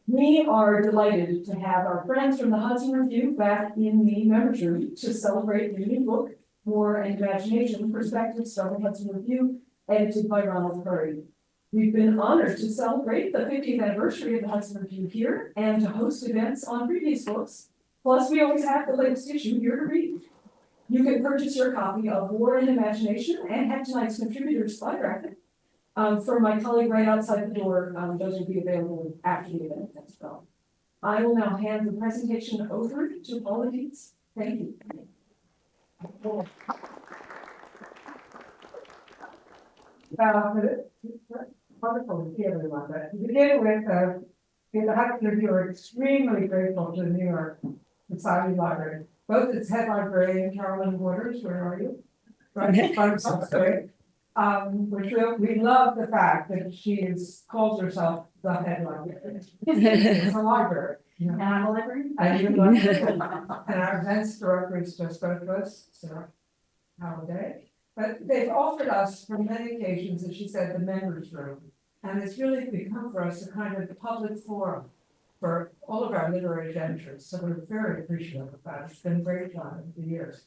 We are delighted to have our friends from the Hudson Review back in the members room to celebrate the new book, War and Imagination, Perspectives from the Hudson Review, edited by Ronald Koury. We've been honored to celebrate the 50th anniversary of the Hudson Review here and to host events on previous books. Plus, we always have the latest issue here to read. You can purchase your copy of War and Imagination and have tonight's contributors spy graphic. From my colleague right outside the door, those will be available after the event as well. I will now hand the presentation over to Paula Deitz. Thank you. Wonderful to see everyone. But to begin with, the Hudson Review are extremely grateful to the New York Society Library, both its head librarian, Carolyn Waters, where are you? Right, which we love the fact that she calls herself the head librarian. It's a library. And I'm a librarian. And our events director is just both of us, Sayer Holliday. But they've offered us for many occasions, as she said, the members room. And it's really become for us a kind of public forum for all of our literary ventures. So we're very appreciative of that. It's been a great time over the years.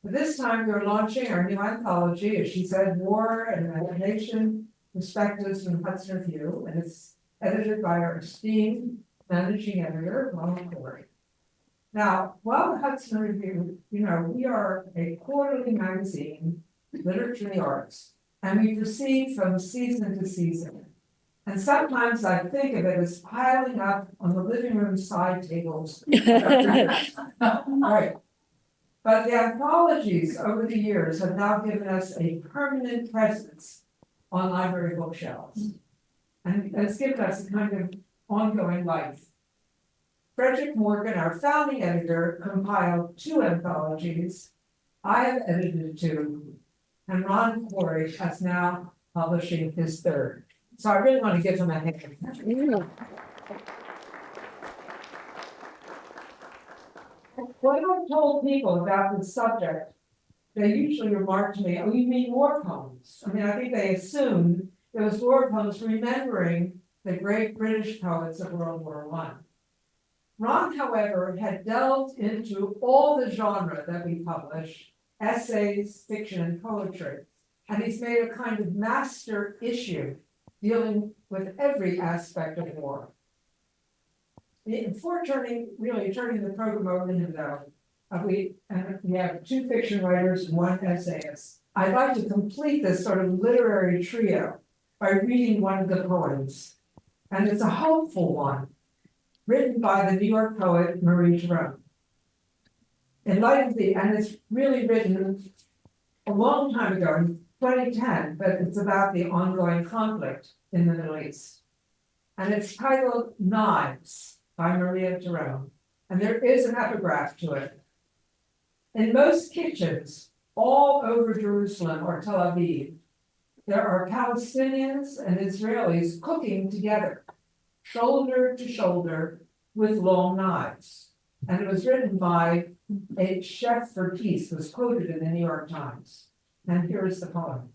But this time we're launching our new anthology, as she said, War and Imagination, Perspectives from Hudson Review. And it's edited by our esteemed managing editor, Ronald Koury. Now, while the Hudson Review, we are a quarterly magazine, literature and the arts, and we proceed from season to season. And sometimes I think of it as piling up on the living room side tables. Right. But the anthologies over the years have now given us a permanent presence on library bookshelves. And it's given us a kind of ongoing life. Frederick Morgan, our founding editor, compiled 2 anthologies. I have edited 2, and Ron Koury is now publishing his 3rd. So I really want to give him a hand. When I've told people about this subject, they usually remark to me, "Oh, you mean war poems?" I mean, I think they assumed it was war poems remembering the great British poets of World War I. Ron, however, had delved into all the genre that we publish, essays, fiction, and poetry, and he's made a kind of master issue dealing with every aspect of war. Before turning the program over to him, though, we have 2 fiction writers and 1 essayist. I'd like to complete this sort of literary trio by reading one of the poems, and it's a hopeful one, written by the New York poet Marie Jerome. In light of and it's really written a long time ago, in 2010, but it's about the ongoing conflict in the Middle East. And it's titled Knives by Maria Jerome. And there is an epigraph to it. In most kitchens all over Jerusalem or Tel Aviv, there are Palestinians and Israelis cooking together, shoulder to shoulder, with long knives. And it was written by a chef for peace, was quoted in the New York Times. And here is the poem.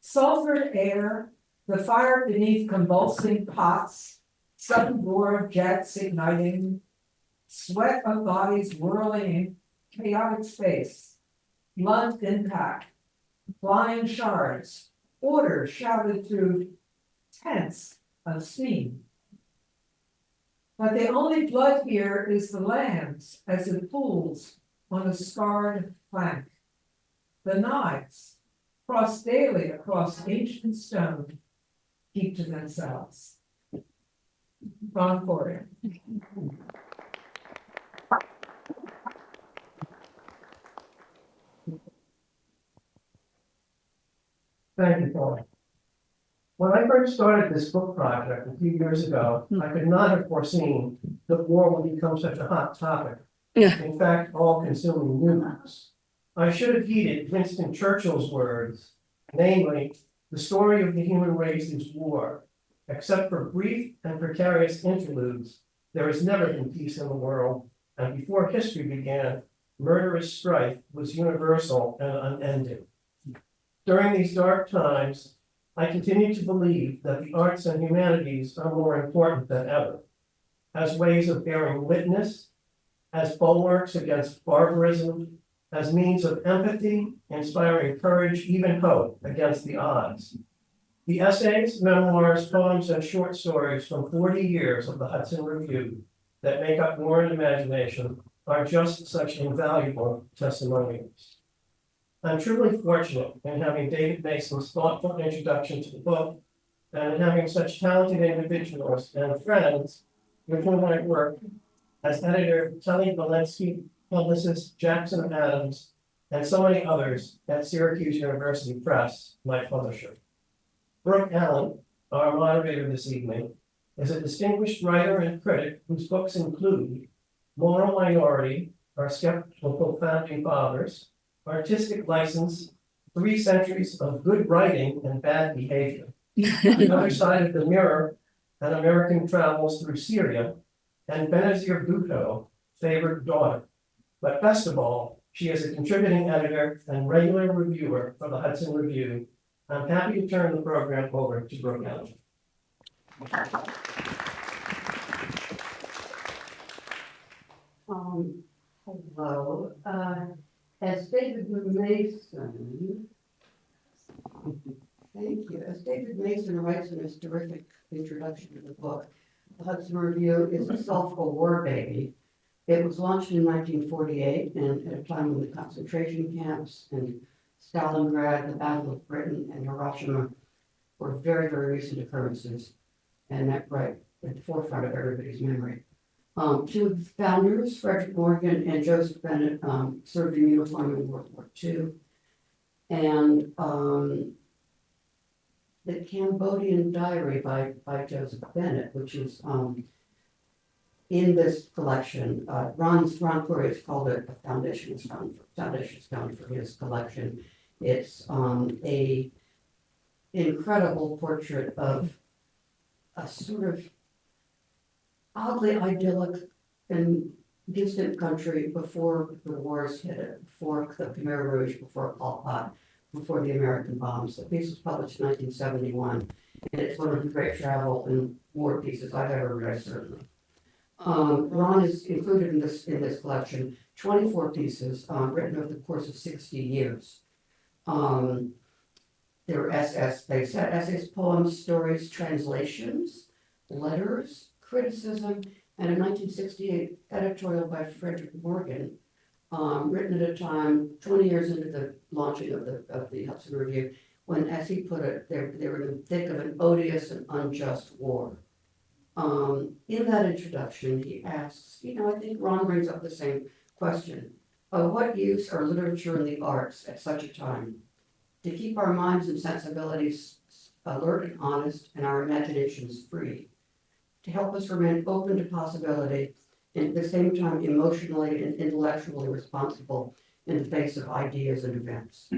Sulfured air, the fire beneath convulsing pots, sudden roar of jets igniting, sweat of bodies whirling in chaotic space, blunt impact, flying shards, orders shouted through tents of steam. But the only blood here is the lamb's as it pools on a scarred plank. The knives, crossed daily across ancient stone, keep to themselves. Ron Koury. Thank you, Paul. When I first started this book project a few years ago, I could not have foreseen that war would become such a hot topic. In fact, all-consuming news. I should have heeded Winston Churchill's words, namely, the story of the human race is war. Except for brief and precarious interludes, there has never been peace in the world, and before history began, murderous strife was universal and unending. During these dark times, I continue to believe that the arts and humanities are more important than ever, as ways of bearing witness, as bulwarks against barbarism, as means of empathy, inspiring courage, even hope against the odds. The essays, memoirs, poems, and short stories from 40 years of the Hudson Review that make up War and Imagination are just such invaluable testimonials. I'm truly fortunate in having David Mason's thoughtful introduction to the book and in having such talented individuals and friends with whom I work as editor Kelly Valensky, publicist Jackson Adams, and so many others at Syracuse University Press, my publisher. Brooke Allen, our moderator this evening, is a distinguished writer and critic whose books include Moral Minority, Our Skeptical Founding Fathers, Artistic License, 3 Centuries of Good Writing and Bad Behavior, The Other Side of the Mirror, and American Travels Through Syria, and Benazir Bhutto, Favored Daughter. But best of all, she is a contributing editor and regular reviewer for the Hudson Review. I'm happy to turn the program over to Brooke Allen. Hello, as David Mason, thank you, as David Mason writes in his terrific introduction to the book, the Hudson Review is a self-war baby. It was launched in 1948 and at a time when the concentration camps and Stalingrad, the Battle of Britain, and Hiroshima were very, very recent occurrences, and that right at the forefront of everybody's memory. 2 of the founders, Frederick Morgan and Joseph Bennett, served in uniform in World War II. And the Cambodian Diary by Joseph Bennett, which is in this collection. Ron Koury has called it a foundation. Foundation's found for his collection. It's a incredible portrait of a sort of oddly idyllic and distant country before the wars hit it, before the Khmer Rouge, before Pol Pot, before the American bombs. The piece was published in 1971, and it's one of the great travel and war pieces I've ever read, certainly. Ron is included in this collection 24 pieces written over the course of 60 years. There were essays, poems, stories, translations, letters, criticism, and a 1968 editorial by Frederick Morgan, written at a time 20 years into the launching of the Hudson Review, when, as he put it, they were in the thick of an odious and unjust war. In that introduction, he asks, I think Ron brings up the same question. Of what use are literature and the arts at such a time? To keep our minds and sensibilities alert and honest and our imaginations free. To help us remain open to possibility and at the same time emotionally and intellectually responsible in the face of ideas and events.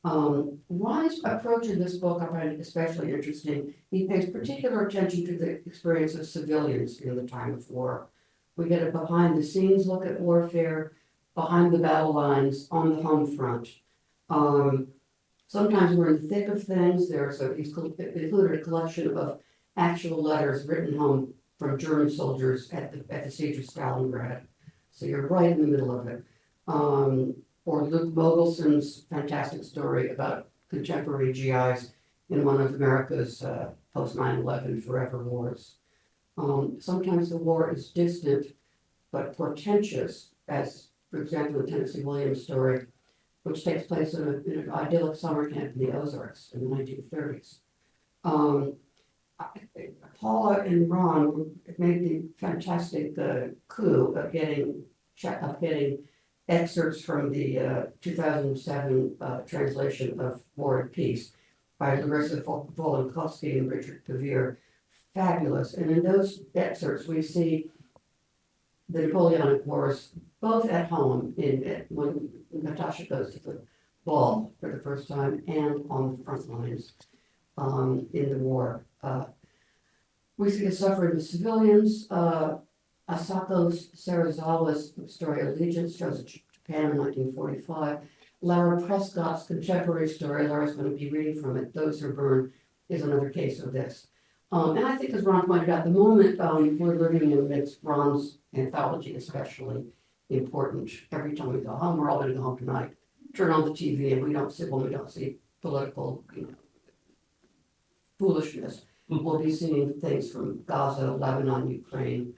Ron's approach in this book I find especially interesting. He pays particular attention to the experience of civilians in the time of war. We get a behind the scenes look at warfare, behind the battle lines, on the home front. Sometimes we're in the thick of things. He's included a collection of actual letters written home from German soldiers at the siege of Stalingrad. So you're right in the middle of it. Or Luke Mogelson's fantastic story about contemporary GIs in one of America's post 9/11 forever wars. Sometimes the war is distant but portentous, as for example the Tennessee Williams story, which takes place in an idyllic summer camp in the Ozarks in the 1930s. Paula and Ron made the fantastic coup of getting excerpts from the 2007 translation of War and Peace by Larissa Volonkowski and Richard Pevere. Fabulous. And in those excerpts, we see the Napoleonic Wars both at home when Natasha goes to the ball for the first time and on the front lines in the war. We see the suffering of civilians. Asako Serizawa's story Allegiance shows Japan in 1945. Lara Prescott's contemporary story, Lara's going to be reading from it, Those Who Burn is another case of this. And I think as Ron pointed out, the moment we're living in makes Ron's anthology especially important. Every time we go home, we're all gonna go home tonight, turn on the TV and we don't see political, foolishness. We'll be seeing things from Gaza, Lebanon, Ukraine.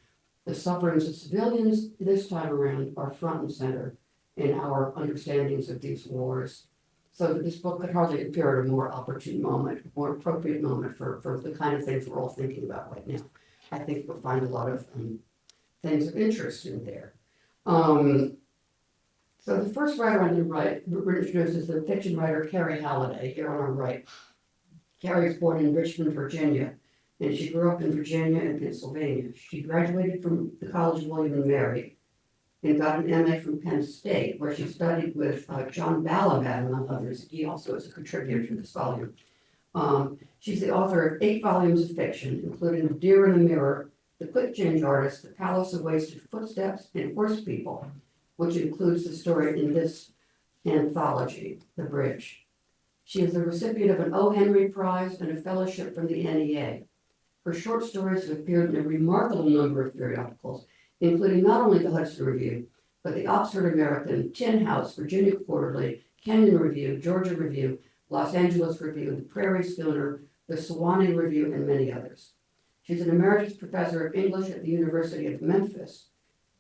The sufferings of civilians this time around are front and center in our understandings of these wars. So this book could hardly appear at a more opportune moment, more appropriate moment for the kind of things we're all thinking about right now. I think we'll find a lot of things of interest in there. So the first writer on the right, we're introduced as the fiction writer Cary Holladay, here on our right. Cary was born in Richmond, Virginia, and she grew up in Virginia and Pennsylvania. She graduated from the College of William and Mary and got an MA from Penn State, where she studied with John Balaban, among others. He also is a contributor to this volume. She's the author of 8 volumes of fiction, including The Deer in the Mirror, The Quick Change Artist, The Palace of Wasted Footsteps, and Horse People, which includes the story in this anthology, The Bridge. She is the recipient of an O. Henry Prize and a fellowship from the NEA. Her short stories have appeared in a remarkable number of periodicals, including not only the Hudson Review, but the Oxford American, Tin House, Virginia Quarterly, Kenyon Review, Georgia Review, Los Angeles Review, the Prairie Schooner, the Sewanee Review, and many others. She's an emeritus professor of English at the University of Memphis,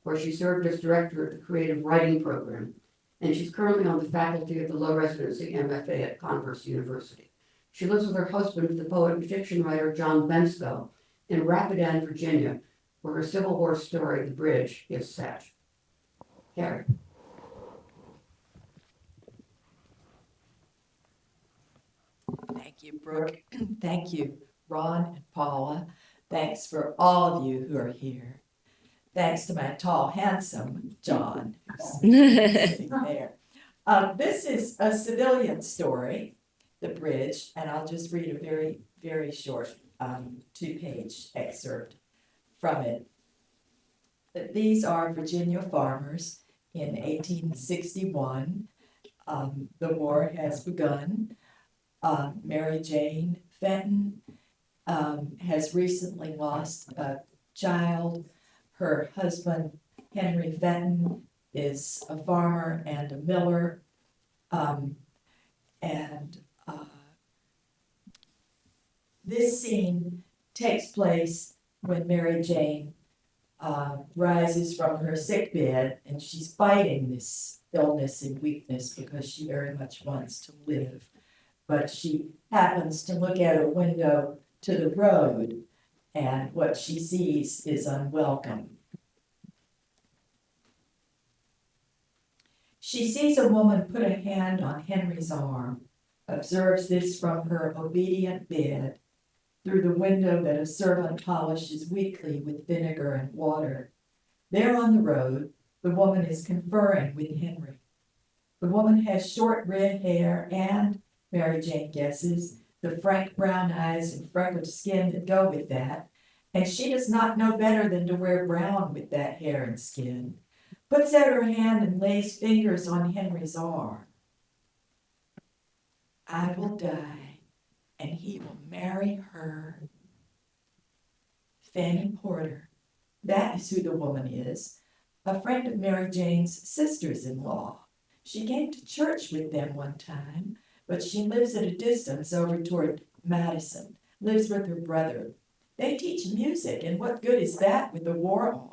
where she served as director of the Creative Writing Program, and she's currently on the faculty of the low residency MFA at Converse University. She lives with her husband, the poet and fiction writer John Bensko, in Rapidan, Virginia, where her Civil War story, The Bridge, is set. Cary. Thank you, Brooke. Thank you, Ron and Paula. Thanks for all of you who are here. Thanks to my tall, handsome John, who's sitting there. This is a civilian story, The Bridge, and I'll just read a very, very short 2-page excerpt from it. These are Virginia farmers in 1861. The war has begun. Mary Jane Fenton has recently lost a child. Her husband, Henry Fenton, is a farmer and a miller. This scene takes place when Mary Jane rises from her sickbed, and she's fighting this illness and weakness because she very much wants to live. But she happens to look out a window to the road, and what she sees is unwelcome. She sees a woman put a hand on Henry's arm, observes this from her obedient bed, through the window that a servant polishes weekly with vinegar and water. There on the road, the woman is conferring with Henry. The woman has short red hair and, Mary Jane guesses, the frank brown eyes and freckled skin that go with that, and she does not know better than to wear brown with that hair and skin. Puts out her hand and lays fingers on Henry's arm. I will die, and he will marry her. Fanny Porter, that is who the woman is, a friend of Mary Jane's sisters-in-law. She came to church with them one time, but she lives at a distance over toward Madison, lives with her brother. They teach music, and what good is that with the war on?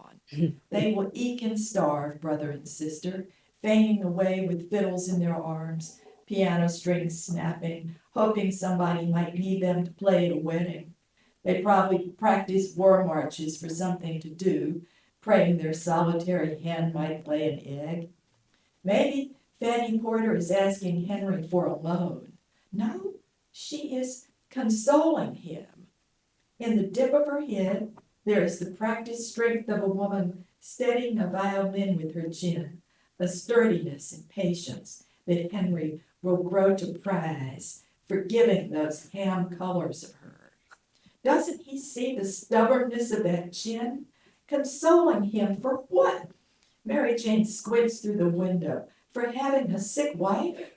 They will eke and starve, brother and sister, fainting away with fiddles in their arms, piano strings snapping, hoping somebody might need them to play at a wedding. They probably practice war marches for something to do, praying their solitary hen might lay an egg. Maybe Fanny Porter is asking Henry for a loan. No, she is consoling him. In the dip of her head, there is the practiced strength of a woman steadying a violin with her chin, a sturdiness and patience that Henry will grow to prize, forgiving those ham colors of her. Doesn't he see the stubbornness of that chin? Consoling him for what? Mary Jane squints through the window. For having a sick wife?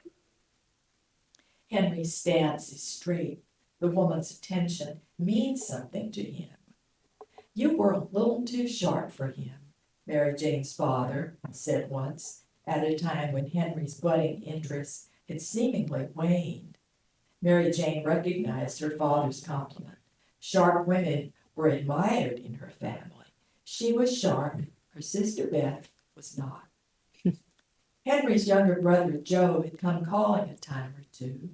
Henry's stance is straight, the woman's attention means something to him. You were a little too sharp for him, Mary Jane's father said once, at a time when Henry's budding interest had seemingly waned. Mary Jane recognized her father's compliment. Sharp women were admired in her family. She was sharp, her sister Beth was not. Henry's younger brother Joe had come calling a time or two.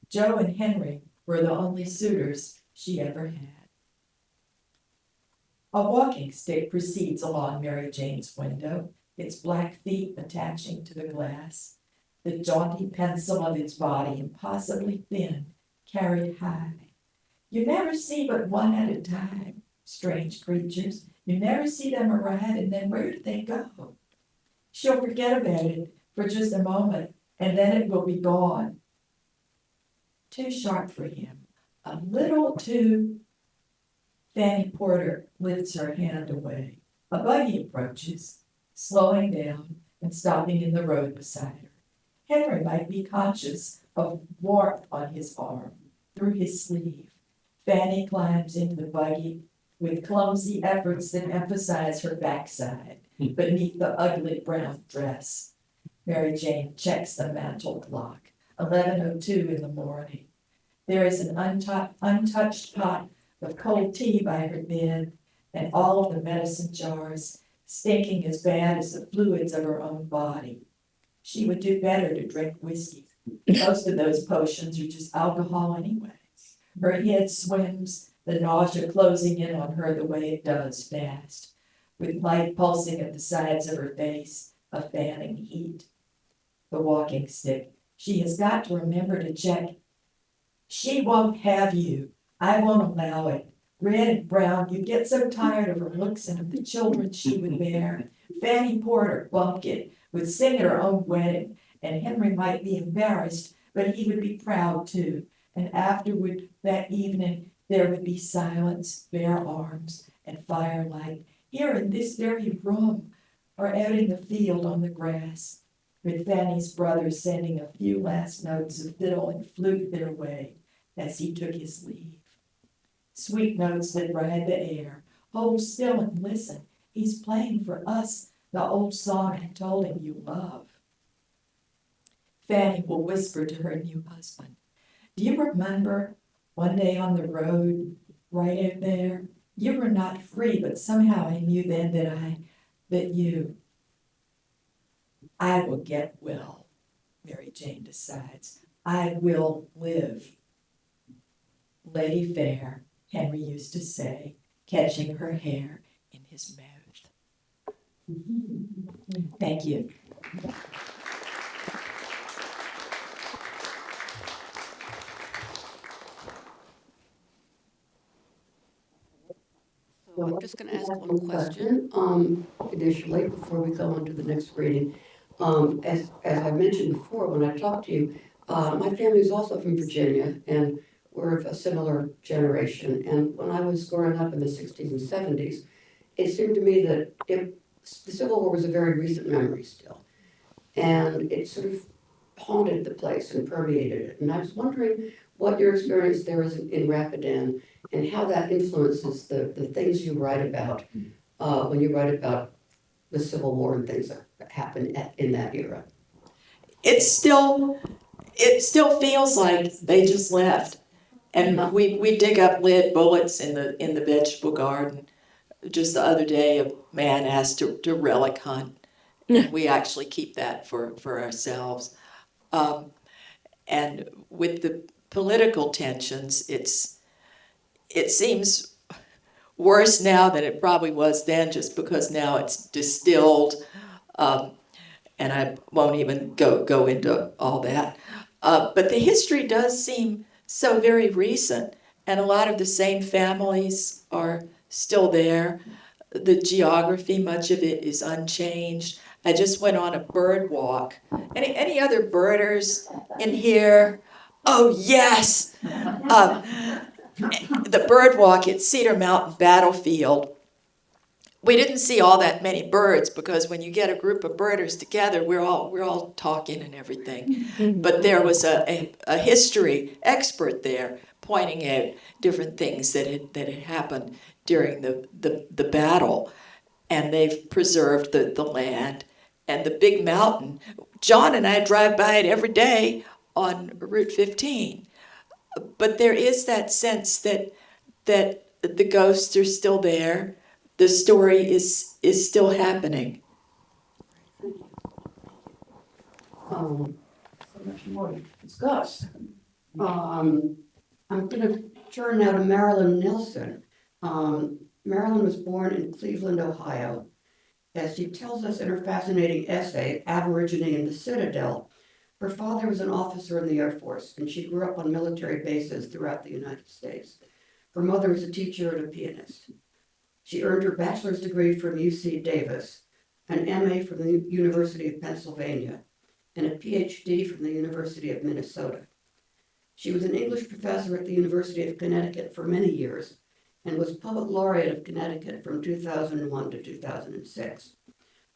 Joe and Henry were the only suitors she ever had. A walking stick proceeds along Mary Jane's window, its black feet attaching to the glass, the jaunty pencil of its body impossibly thin, carried high. You never see but one at a time, strange creatures. You never see them arrive, and then where do they go? She'll forget about it for just a moment, and then it will be gone. Too sharp for him, a little too. Fanny Porter lifts her hand away. A buggy approaches, slowing down and stopping in the road beside her. Henry might be conscious of warmth on his arm, through his sleeve. Fanny climbs into the buggy with clumsy efforts that emphasize her backside beneath the ugly brown dress. Mary Jane checks the mantel clock, 11:02 in the morning. There is an untouched pot of cold tea by her bed, and all of the medicine jars stinking as bad as the fluids of her own body. She would do better to drink whiskey. Most of those potions are just alcohol anyway. Her head swims, the nausea closing in on her the way it does fast, with light pulsing at the sides of her face, a fanning heat. The walking stick. She has got to remember to check. She won't have you. I won't allow it. Red and brown, you get so tired of her looks and of the children she would bear. Fanny Porter, bumpkin, would sing at her own wedding, and Henry might be embarrassed, but he would be proud too. And afterward, that evening, there would be silence, bare arms, and firelight, here in this very room, or out in the field on the grass, with Fanny's brother sending a few last notes of fiddle and flute their way as he took his leave. Sweet notes that ride the air. Hold still and listen. He's playing for us the old song I told him you love. Fanny will whisper to her new husband, do you remember one day on the road, right out there? You were not free, but somehow I knew then I will get well, Mary Jane decides. I will live. Lady Fair, Henry used to say, catching her hair in his mouth. Thank you. So I'm just going to ask one question initially before we go on to the next reading. As I mentioned before when I talked to you, my family is also from Virginia, and we're of a similar generation. And when I was growing up in the 60s and 70s, it seemed to me that the Civil War was a very recent memory still. And it sort of haunted the place and permeated it. And I was wondering what your experience there is in Rapidan and how that influences the things you write about when you write about the Civil War and things that happened in that era. It still feels like they just left. And we dig up lead bullets in the vegetable garden. Just the other day, a man asked to relic hunt. And we actually keep that for ourselves. And with the political tensions, it seems worse now than it probably was then, just because now it's distilled. And I won't even go into all that. But the history does seem so very recent, and a lot of the same families are still there. The geography, much of it is unchanged. I just went on a bird walk. Any other birders in here? Oh, yes! The bird walk at Cedar Mountain Battlefield we didn't see all that many birds, because when you get a group of birders together, we're all talking and everything. But there was a history expert there pointing out different things that had happened during the battle, and they've preserved the land and the big mountain. John and I drive by it every day on Route 15, but there is that sense that the ghosts are still there. The story is still happening. So much more to discuss. I'm gonna turn now to Marilyn Nelson. Marilyn was born in Cleveland, Ohio. As she tells us in her fascinating essay, Aborigine in the Citadel, her father was an officer in the Air Force, and she grew up on military bases throughout the United States. Her mother was a teacher and a pianist. She earned her bachelor's degree from UC Davis, an MA from the University of Pennsylvania, and a PhD from the University of Minnesota. She was an English professor at the University of Connecticut for many years and was Poet Laureate of Connecticut from 2001 to 2006.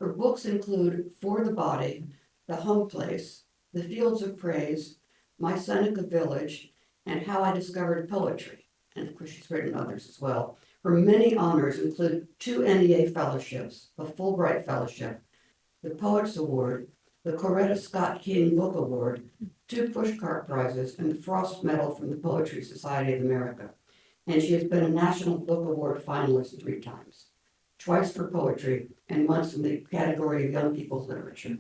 Her books include For the Body, The Home Place, The Fields of Praise, My Seneca Village, and How I Discovered Poetry. And of course, she's written others as well. Her many honors include 2 NEA fellowships, a Fulbright Fellowship, the Poets Award, the Coretta Scott King Book Award, 2 Pushcart Prizes, and the Frost Medal from the Poetry Society of America. And she has been a National Book Award finalist 3 times, twice for poetry and once in the category of young people's literature.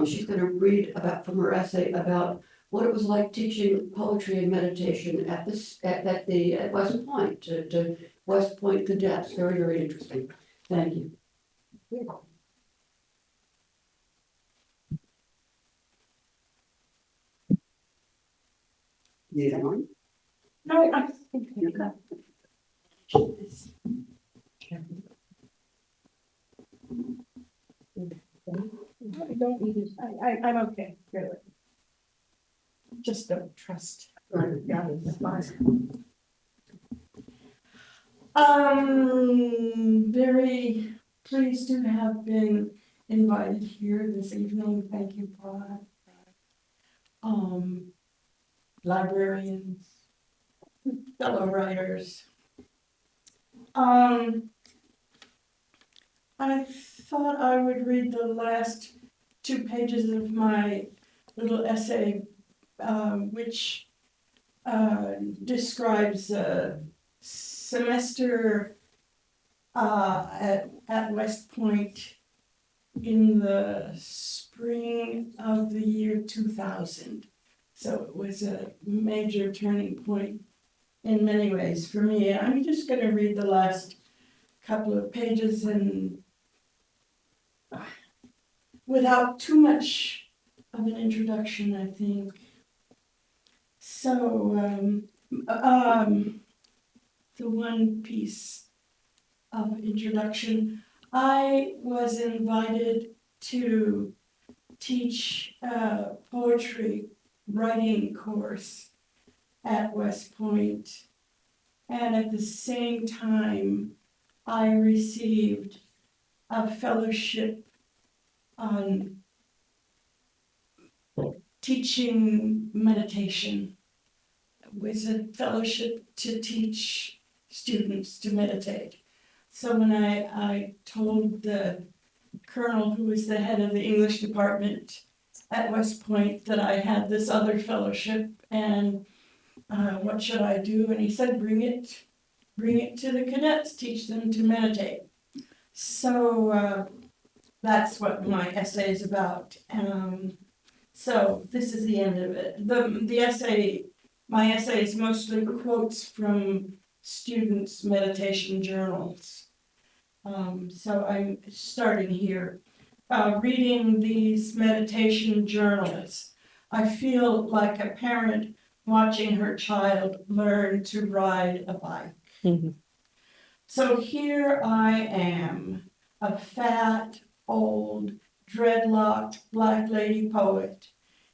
She's going to read from her essay about what it was like teaching poetry and meditation at West Point to West Point cadets. Very, very interesting. Thank you. Yeah. No, I think you got. I don't need it. I'm okay, really. Just don't trust. Very pleased to have been invited here this evening. Thank you, Paula. Librarians, fellow writers. I thought I would read the last 2 pages of my little essay, which describes a semester at West Point in the spring of the year 2000. So it was a major turning point in many ways for me. I'm just going to read the last couple of pages and without too much of an introduction, I think. So, the one piece of introduction, I was invited to teach a poetry writing course at West Point, and at the same time, I received a fellowship on teaching meditation. It was a fellowship to teach students to meditate. So when I told the colonel, who was the head of the English department at West Point, that I had this other fellowship and what should I do? And he said, bring it to the cadets, teach them to meditate. So that's what my essay is about. So this is the end of it. The essay, my essay is mostly quotes from students' meditation journals. So I'm starting here. Reading these meditation journals, I feel like a parent watching her child learn to ride a bike. Mm-hmm. So here I am, a fat, old, dreadlocked black lady poet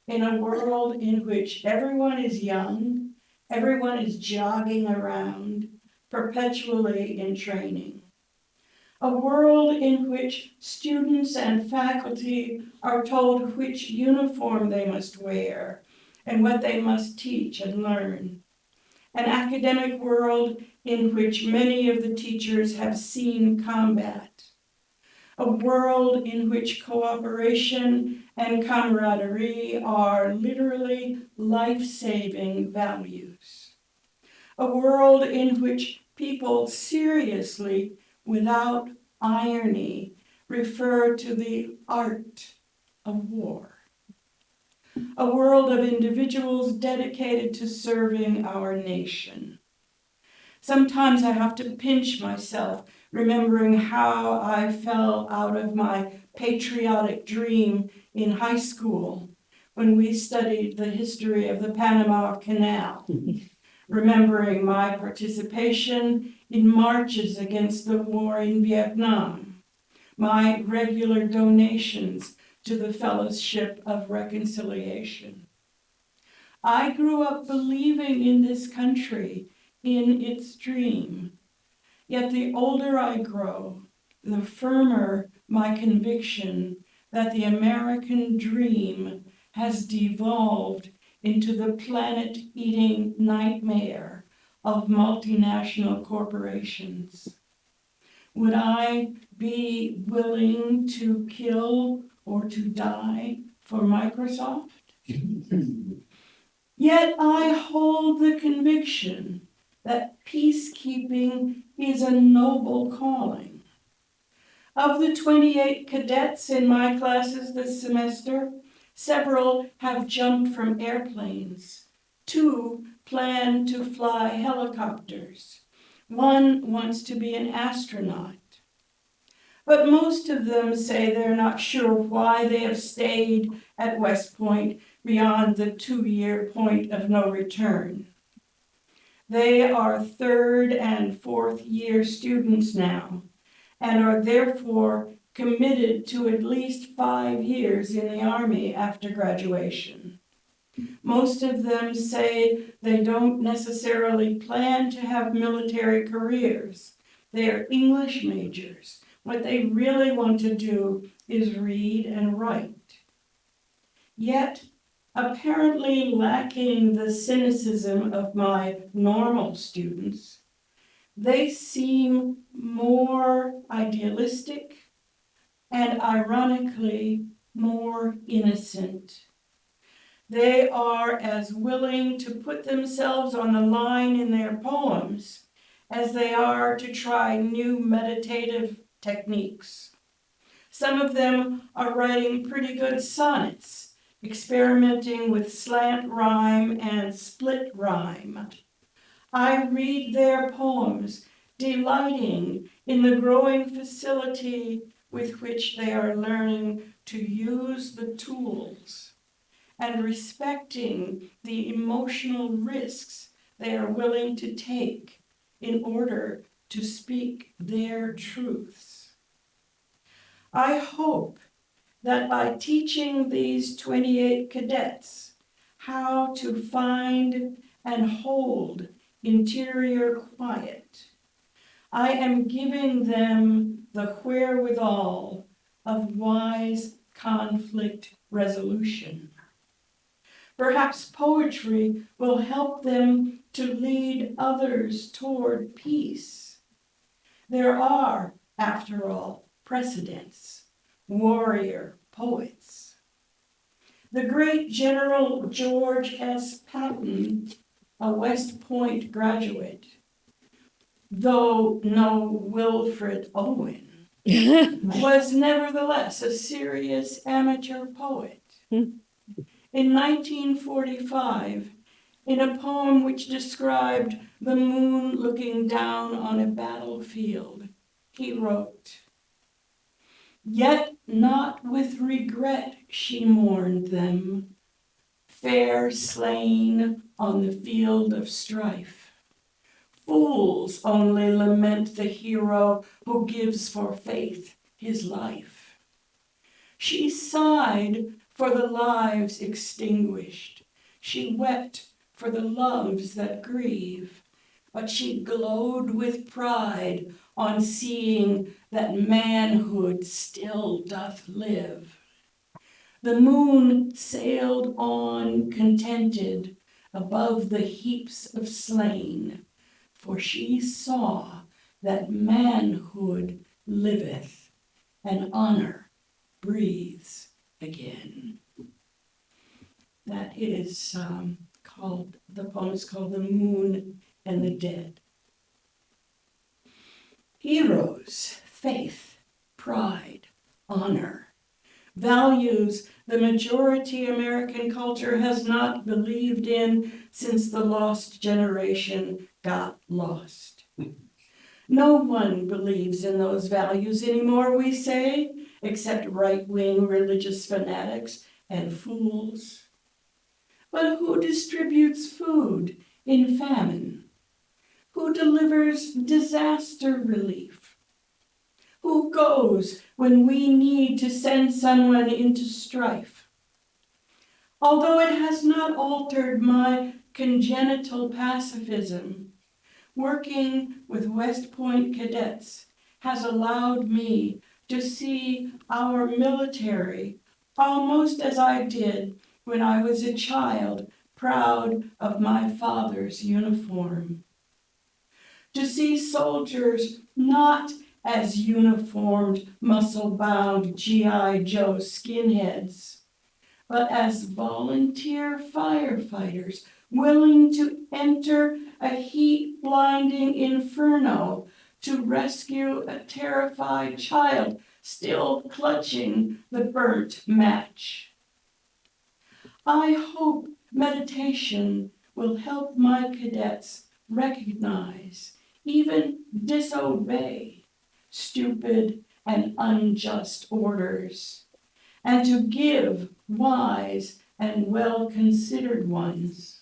in a world in which everyone is young, everyone is jogging around, perpetually in training. A world in which students and faculty are told which uniform they must wear and what they must teach and learn. An academic world in which many of the teachers have seen combat. A world in which cooperation and camaraderie are literally life-saving values. A world in which people seriously, without irony, refer to the art of war. A world of individuals dedicated to serving our nation. Sometimes I have to pinch myself, remembering how I fell out of my patriotic dream in high school when we studied the history of the Panama Canal, remembering my participation in marches against the war in Vietnam, my regular donations to the Fellowship of Reconciliation. I grew up believing in this country, in its dream. Yet the older I grow, the firmer my conviction that the American dream has devolved into the planet-eating nightmare of multinational corporations. Would I be willing to kill or to die for Microsoft? Yet I hold the conviction that peacekeeping is a noble calling. Of the 28 cadets in my classes this semester, several have jumped from airplanes. 2 plan to fly helicopters. 1 wants to be an astronaut. But most of them say they're not sure why they have stayed at West Point beyond the 2-year point of no return. They are 3rd and 4th year students now and are therefore committed to at least 5 years in the Army after graduation. Most of them say they don't necessarily plan to have military careers. They are English majors. What they really want to do is read and write. Yet, apparently lacking the cynicism of my normal students, they seem more idealistic and ironically more innocent. They are as willing to put themselves on the line in their poems as they are to try new meditative techniques. Some of them are writing pretty good sonnets, experimenting with slant rhyme and split rhyme. I read their poems, delighting in the growing facility with which they are learning to use the tools and respecting the emotional risks they are willing to take in order to speak their truths. I hope that by teaching these 28 cadets how to find and hold interior quiet, I am giving them the wherewithal of wise conflict resolution. Perhaps poetry will help them to lead others toward peace. There are, after all, precedents, warrior poets. The great General George S. Patton, a West Point graduate, though no Wilfred Owen, was nevertheless a serious amateur poet. In 1945, in a poem which described the moon looking down on a battlefield, he wrote, "Yet not with regret she mourned them, fair slain on the field of strife. Fools only lament the hero who gives for faith his life. She sighed for the lives extinguished. She wept for the loves that grieve. but she glowed with pride on seeing that manhood still doth live. The moon sailed on contented above the heaps of slain, for she saw that manhood liveth and honor breathes again. That is the poem is called The Moon and the Dead. Heroes, faith, pride, honor, values the majority American culture has not believed in since the lost generation got lost. No one believes in those values anymore, we say, except right-wing religious fanatics and fools. But who distributes food in famine? Who delivers disaster relief? Who goes when we need to send someone into strife? Although it has not altered my congenital pacifism, working with West Point cadets has allowed me to see our military almost as I did when I was a child, proud of my father's uniform. To see soldiers not as uniformed, muscle-bound G.I. Joe skinheads, but as volunteer firefighters willing to enter a heat-blinding inferno to rescue a terrified child still clutching the burnt match. I hope meditation will help my cadets recognize, even disobey, stupid and unjust orders, and to give wise and well-considered ones.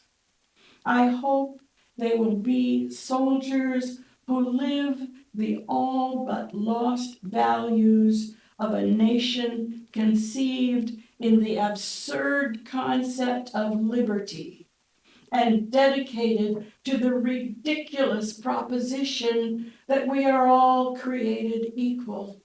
I hope they will be soldiers who live the all but lost values of a nation conceived in the absurd concept of liberty and dedicated to the ridiculous proposition that we are all created equal.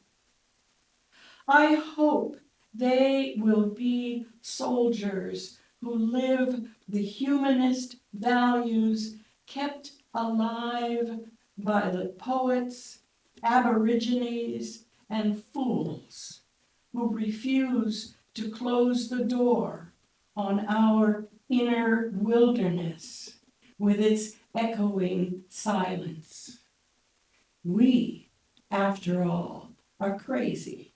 I hope they will be soldiers who live the humanist values kept alive by the poets, aborigines, and fools who refuse to close the door on our inner wilderness with its echoing silence. We, after all, are crazy.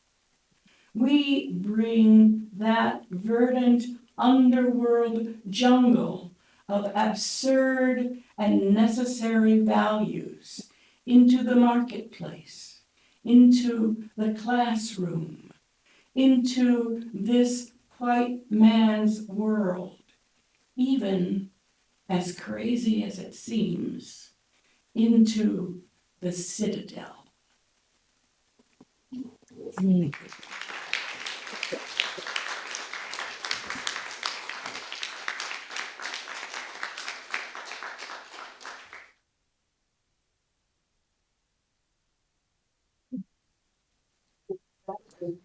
We bring that verdant underworld jungle of absurd and necessary values into the marketplace, into the classroom, into this white man's world, even, as crazy as it seems, into the citadel.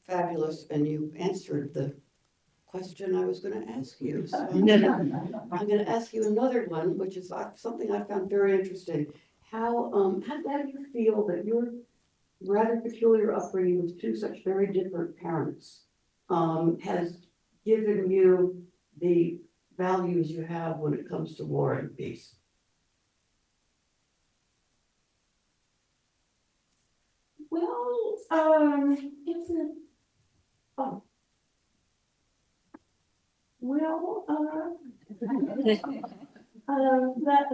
Fabulous, and you answered the question I was going to ask you. So I'm going to ask you another one, which is something I found very interesting. How do you feel that your rather peculiar upbringing with two such very different parents has given you the values you have when it comes to war and peace? Well, it's a, oh. Well,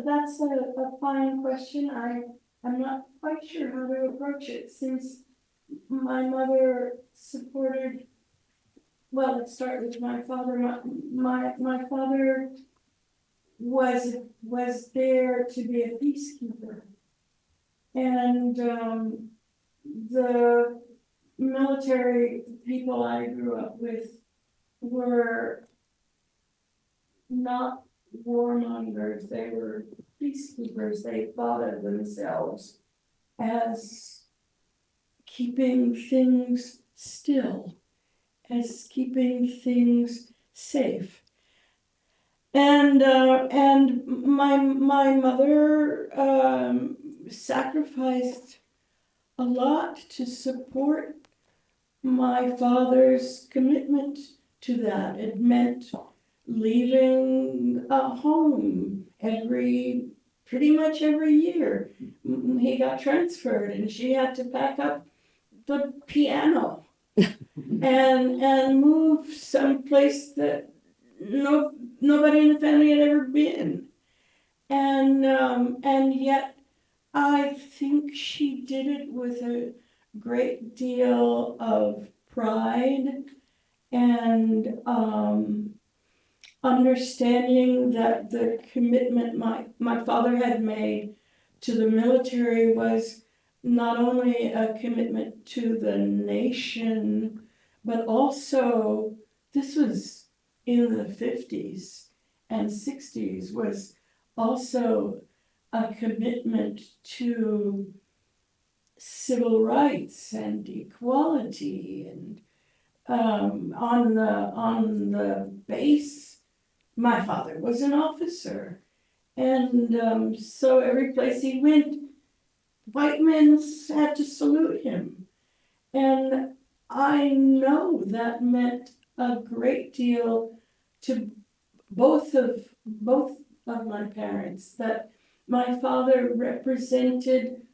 that's a fine question. I'm not quite sure how to approach it since my mother supported, well, let's start with my father. My father was there to be a peacekeeper. And the military people I grew up with were not warmongers, they were peacekeepers. peacekeepers, they thought of themselves as keeping things still, as keeping things safe. And my mother sacrificed a lot to support my father's commitment to that. It meant leaving a home pretty much every year. He got transferred and she had to pack up the piano and move someplace that nobody in the family had ever been. And yet I think she did it with a great deal of pride and understanding that the commitment my father had made to the military was not only a commitment to the nation, but also this was in the 50s and 60s, was also a commitment to civil rights and equality. And on the base, my father was an officer, and so every place he went, white men had to salute him. And I know that meant a great deal to both of my parents, that my father represented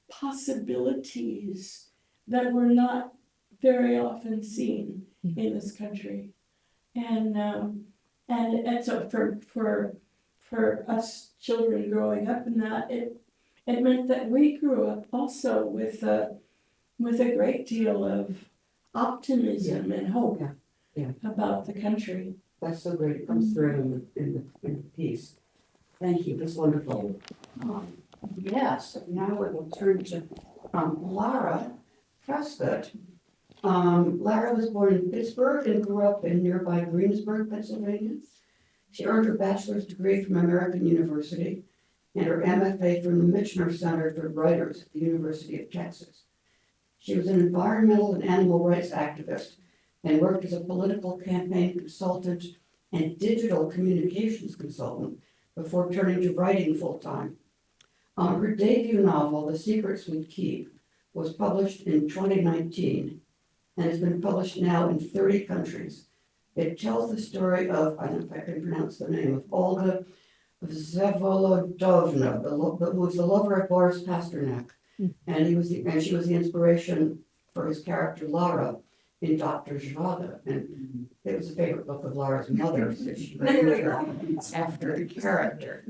possibilities that were not very often seen in this country. And so for us children growing up in that, it meant that we grew up also with a great deal of optimism and hope about the country. That's so great, it comes through in the piece. Thank you, that's wonderful. Yes, now we will turn to Lara Prescott. Lara was born in Pittsburgh and grew up in nearby Greensburg, Pennsylvania. She earned her bachelor's degree from American University and her MFA from the Michener Center for Writers at the University of Texas. She was an environmental and animal rights activist and worked as a political campaign consultant and digital communications consultant before turning to writing full-time. Her debut novel, The Secrets We Keep, was published in 2019 and has been published now in 30 countries. It tells the story of, I don't know if I can pronounce the name, of Olga Vsevolodovna, who was the lover of Boris Pasternak. And she was the inspiration for his character Lara in Dr. Zhivago. And it was a favorite book of Lara's mother, so she named her after the character.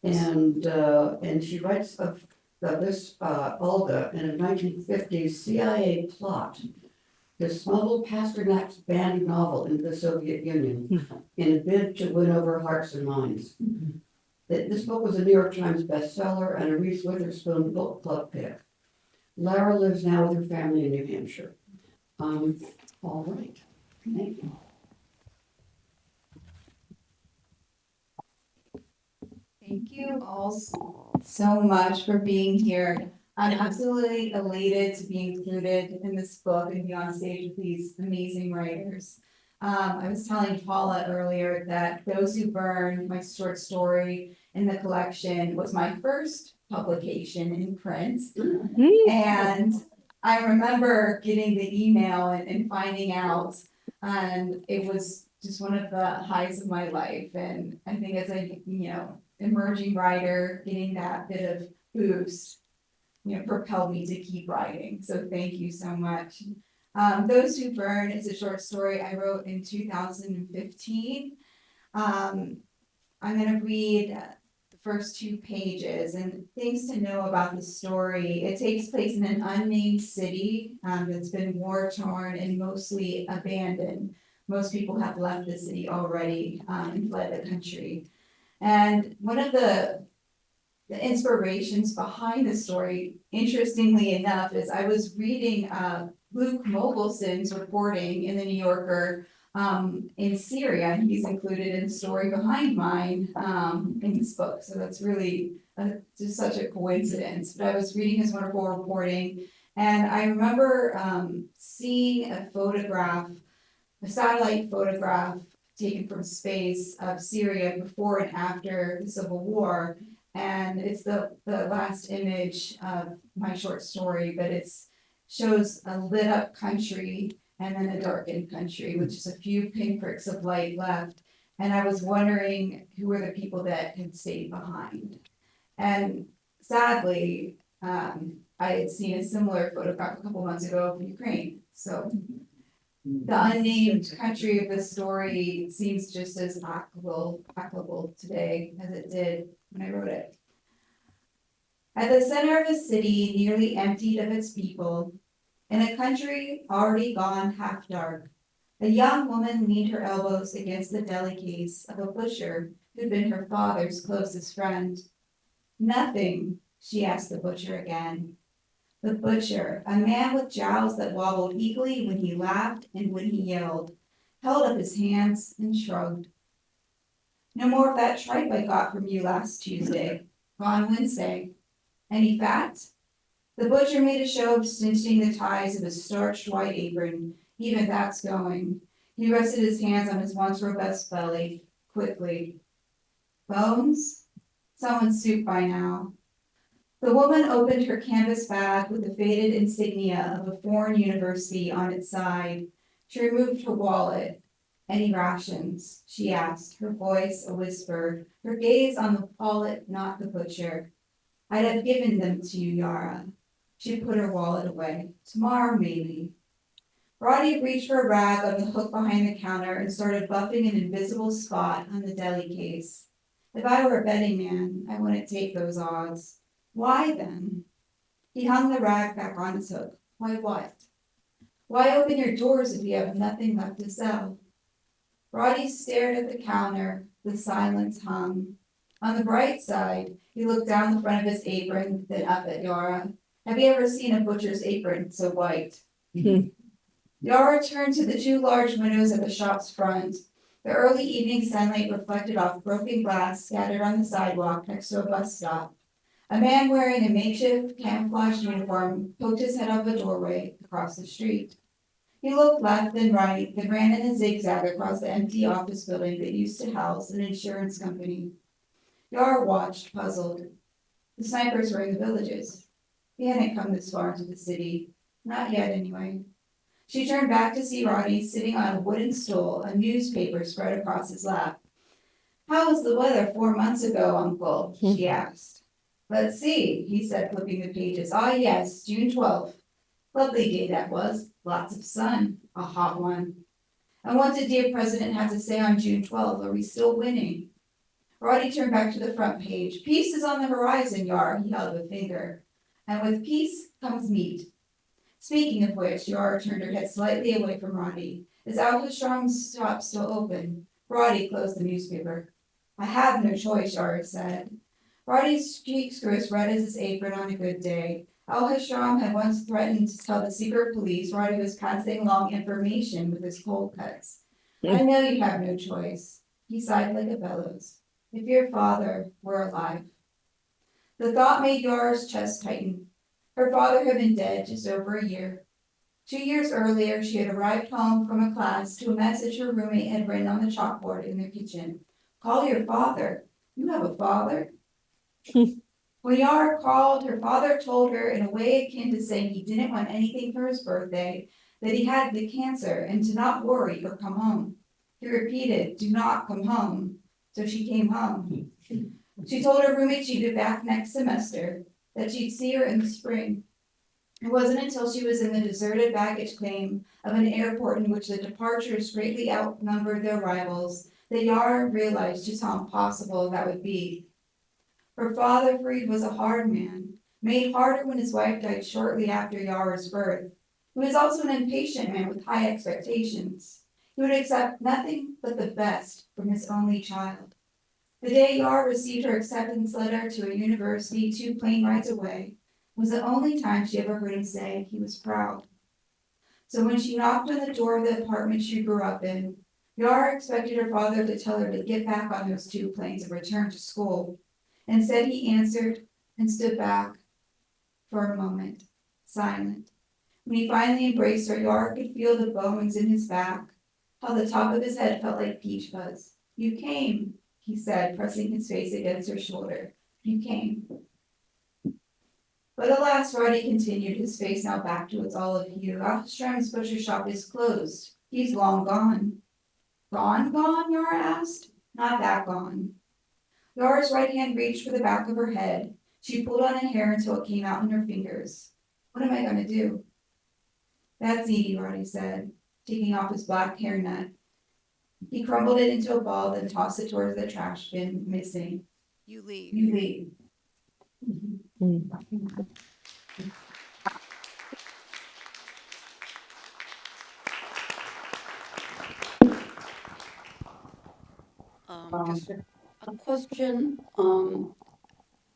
And she writes of this Olga in a 1950s CIA plot to smuggle Pasternak's banned novel into the Soviet Union in a bid to win over hearts and minds. This book was a New York Times bestseller and a Reese Witherspoon book club pick. Lara lives now with her family in New Hampshire. All right, thank you. Thank you all so much for being here. I'm absolutely elated to be included in this book and be on stage with these amazing writers. I was telling Paula earlier that Those Who Burn, my short story in the collection, was my first publication in print. And I remember getting the email and finding out, and it was just one of the highs of my life. And I think as a, emerging writer, getting that bit of boost, propelled me to keep writing. So thank you so much. Those Who Burn is a short story I wrote in 2015. I'm going to read the first 2 pages, and things to know about the story. It takes place in an unnamed city that's been war-torn and mostly abandoned. Most people have left the city already and fled the country. And one of the inspirations behind the story, interestingly enough, is I was reading Luke Mogelson's reporting in the New Yorker in Syria, and he's included in the story behind mine, in this book, so that's really just such a coincidence, but I was reading his wonderful reporting, and I remember, seeing a satellite photograph taken from space of Syria before and after the Civil War, and it's the last image of my short story, but shows a lit up country and then a darkened country with just a few pinpricks of light left. And I was wondering who were the people that had stayed behind. And sadly, I had seen a similar photograph a couple months ago of Ukraine. So the unnamed country of the story seems just as applicable today as it did when I wrote it. At the center of a city nearly emptied of its people, in a country already gone half dark, a young woman leaned her elbows against the deli case of a butcher who'd been her father's closest friend. Nothing, she asked the butcher again. The butcher, a man with jowls that wobbled eagerly when he laughed and when he yelled, held up his hands and shrugged. No more of that tripe I got from you last Tuesday, gone Wednesday. Any fat? The butcher made a show of cinching the ties of his starched white apron. Even that's going. He rested his hands on his once robust belly, quickly. Bones? Someone's soup by now. The woman opened her canvas bag with the faded insignia of a foreign university on its side. She removed her wallet. Any rations? She asked, her voice a whisper, her gaze on the wallet, not the butcher. I'd have given them to you, Yara. She put her wallet away. Tomorrow, maybe. Roddy reached for a rag on the hook behind the counter and started buffing an invisible spot on the deli case. If I were a betting man, I wouldn't take those odds. Why then? He hung the rag back on his hook. Why what? Why open your doors if you have nothing left to sell? Roddy stared at the counter. The silence hung. On the bright side, he looked down the front of his apron, then up at Yara. Have you ever seen a butcher's apron so white? Yara turned to the two large windows at the shop's front. The early evening sunlight reflected off broken glass scattered on the sidewalk next to a bus stop. A man wearing a makeshift camouflage uniform poked his head out of a doorway across the street. He looked left and right, then ran in a zigzag across the empty office building that used to house an insurance company. Yara watched, puzzled. The snipers were in the villages. He hadn't come this far into the city. Not yet, anyway. She turned back to see Roddy sitting on a wooden stool, a newspaper spread across his lap. How was the weather 4 months ago, Uncle? She asked. Let's see, he said, flipping the pages. Ah, yes, June 12th. Lovely day that was. Lots of sun. A hot one. And what did dear President have to say on June 12th? Are we still winning? Roddy turned back to the front page. Peace is on the horizon, Yar, he held up a finger. And with peace comes meat. Speaking of which, Yara turned her head slightly away from Roddy. Is Alvastrom's shop still open? Roddy closed the newspaper. I have no choice, Yara said. Roddy's cheeks grew as red as his apron on a good day. Alhastrom had once threatened to tell the secret police Roddy was passing along information with his cold cuts. I know you have no choice. He sighed like a bellows. If your father were alive. The thought made Yara's chest tighten. Her father had been dead just over a year. 2 years earlier, she had arrived home from a class to a message her roommate had written on the chalkboard in their kitchen. Call your father. You have a father? When Yara called, her father told her in a way akin to saying he didn't want anything for his birthday, that he had the cancer and to not worry or come home. He repeated, do not come home. So she came home. She told her roommate she'd be back next semester, that she'd see her in the spring. It wasn't until she was in the deserted baggage claim of an airport in which the departures greatly outnumbered their arrivals that Yara realized just how impossible that would be. Her father, Freed, was a hard man, made harder when his wife died shortly after Yara's birth. He was also an impatient man with high expectations. He would accept nothing but the best from his only child. The day Yara received her acceptance letter to a university 2 plane rides away was the only time she ever heard him say he was proud. So when she knocked on the door of the apartment she grew up in, Yara expected her father to tell her to get back on those 2 planes and return to school. Instead, he answered and stood back for a moment, silent. When he finally embraced her, Yara could feel the bones in his back, how the top of his head felt like peach fuzz. You came, he said, pressing his face against her shoulder. You came. But alas, Roddy continued, his face now back to its olive hue. Alström's butcher shop is closed. He's long gone. Gone, Yara asked. Not that gone. Yara's right hand reached for the back of her head. She pulled on a hair until it came out in her fingers. What am I going to do? That's easy, Roddy said, taking off his black hairnet. He crumbled it into a ball, then tossed it towards the trash bin, missing. You leave. You leave. Just a question,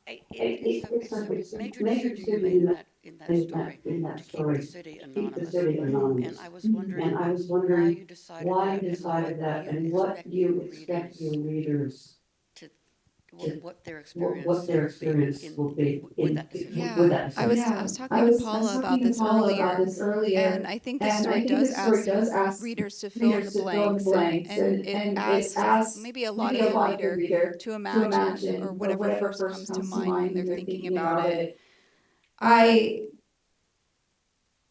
It's a major decision you made in that story to keep the city anonymous. And I was wondering why you decided that and what you expect your readers what their experience will be with that decision. Yeah, I was talking to Paula about this earlier, and I think the story does ask readers to fill in the blanks, and it asks maybe a lot of the reader to imagine or whatever first comes to mind when they're thinking about it. I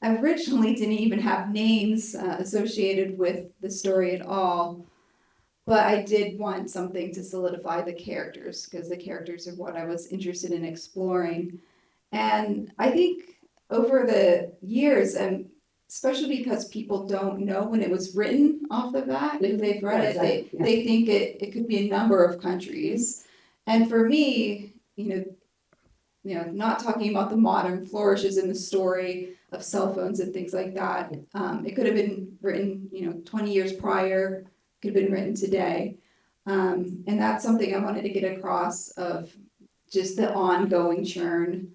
originally didn't even have names associated with the story at all. But I did want something to solidify the characters, because the characters are what I was interested in exploring. And I think over the years, and especially because people don't know when it was written off the bat, if they've read it, they think it could be a number of countries. And for me, you know, not talking about the modern flourishes in the story of cell phones and things like that, it could have been written, 20 years prior. Could have been written today. And that's something I wanted to get across, of just the ongoing churn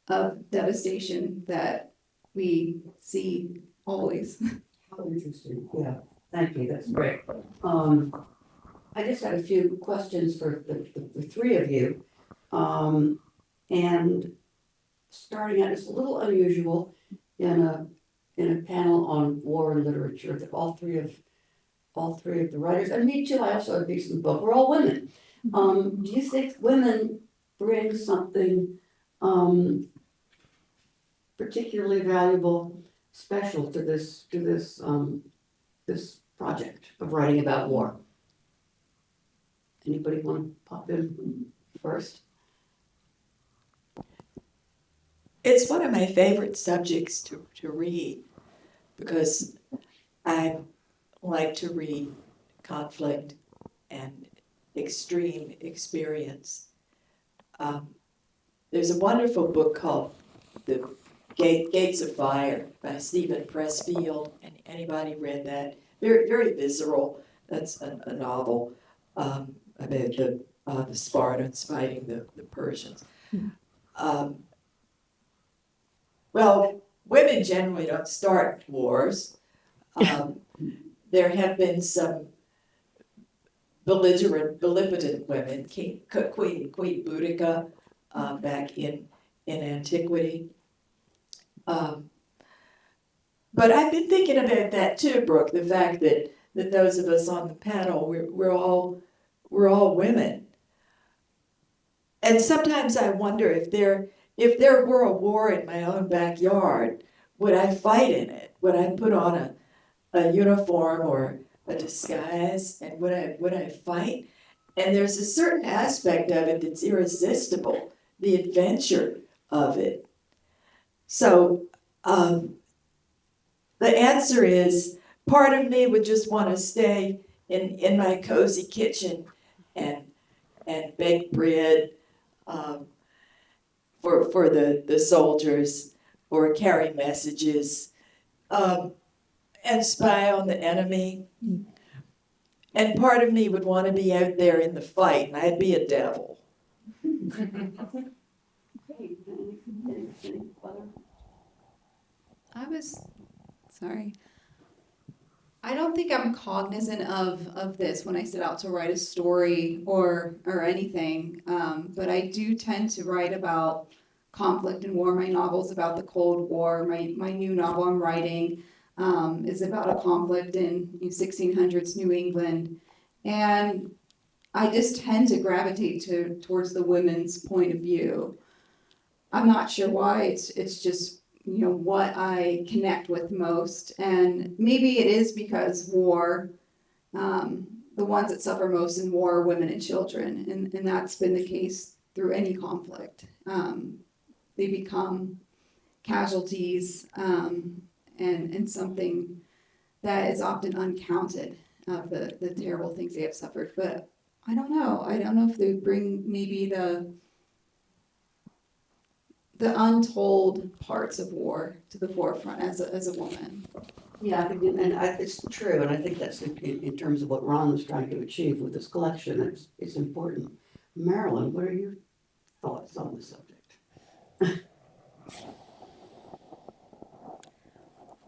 of devastation that we see always. How interesting, yeah, thank you, that's great. I just had a few questions for the three of you. And starting out, it's a little unusual in a panel on war and literature that all three of the writers, and me too, I also have a decent book, we're all women. Do you think women bring something particularly valuable, special to this project of writing about war? Anybody want to pop in first? It's one of my favorite subjects to read, because I like to read conflict and extreme experience. There's a wonderful book called The Gates of Fire by Stephen Pressfield, and anybody read that? Very, very visceral. That's a novel about the Spartans fighting the Persians. Well, women generally don't start wars. There have been some belligerent women, Queen Boudica, back in antiquity. But I've been thinking about that too, Brooke. The fact that those of us on the panel, we're all women, and sometimes I wonder if there were a war in my own backyard, would I fight in it? Would I put on a uniform or a disguise, and would I fight? And there's a certain aspect of it that's irresistible, the adventure of it. So the answer is, part of me would just want to stay in my cozy kitchen and bake bread for the soldiers, or carry messages. And spy on the enemy. And part of me would want to be out there in the fight, and I'd be a devil. I don't think I'm cognizant of this when I set out to write a story or anything, but I do tend to write about conflict and war. My novel's about the Cold War. My new novel I'm writing is about a conflict in 1600s New England, and I just tend to gravitate towards the women's point of view. I'm not sure why. It's just what I connect with most, and maybe it is because war. The ones that suffer most in war are women and children, and that's been the case through any conflict. They become casualties, and something that is often uncounted of the terrible things they have suffered. But I don't know. I don't know if they bring maybe the untold parts of war to the forefront as a woman. Yeah, I think, it's true, and I think that's in terms of what Ron was trying to achieve with this collection, it's important. Marilyn, what are your thoughts on the subject?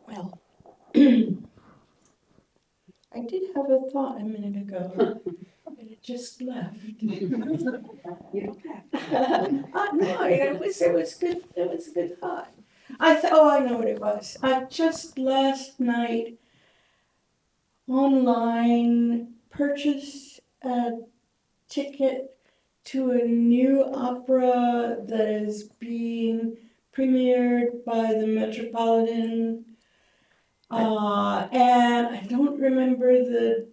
Well, I did have a thought a minute ago, but it just left. You don't have to. No, it was good. It was a good thought. I know what it was. I just last night online purchased a ticket to a new opera that is being premiered by the Metropolitan. And I don't remember the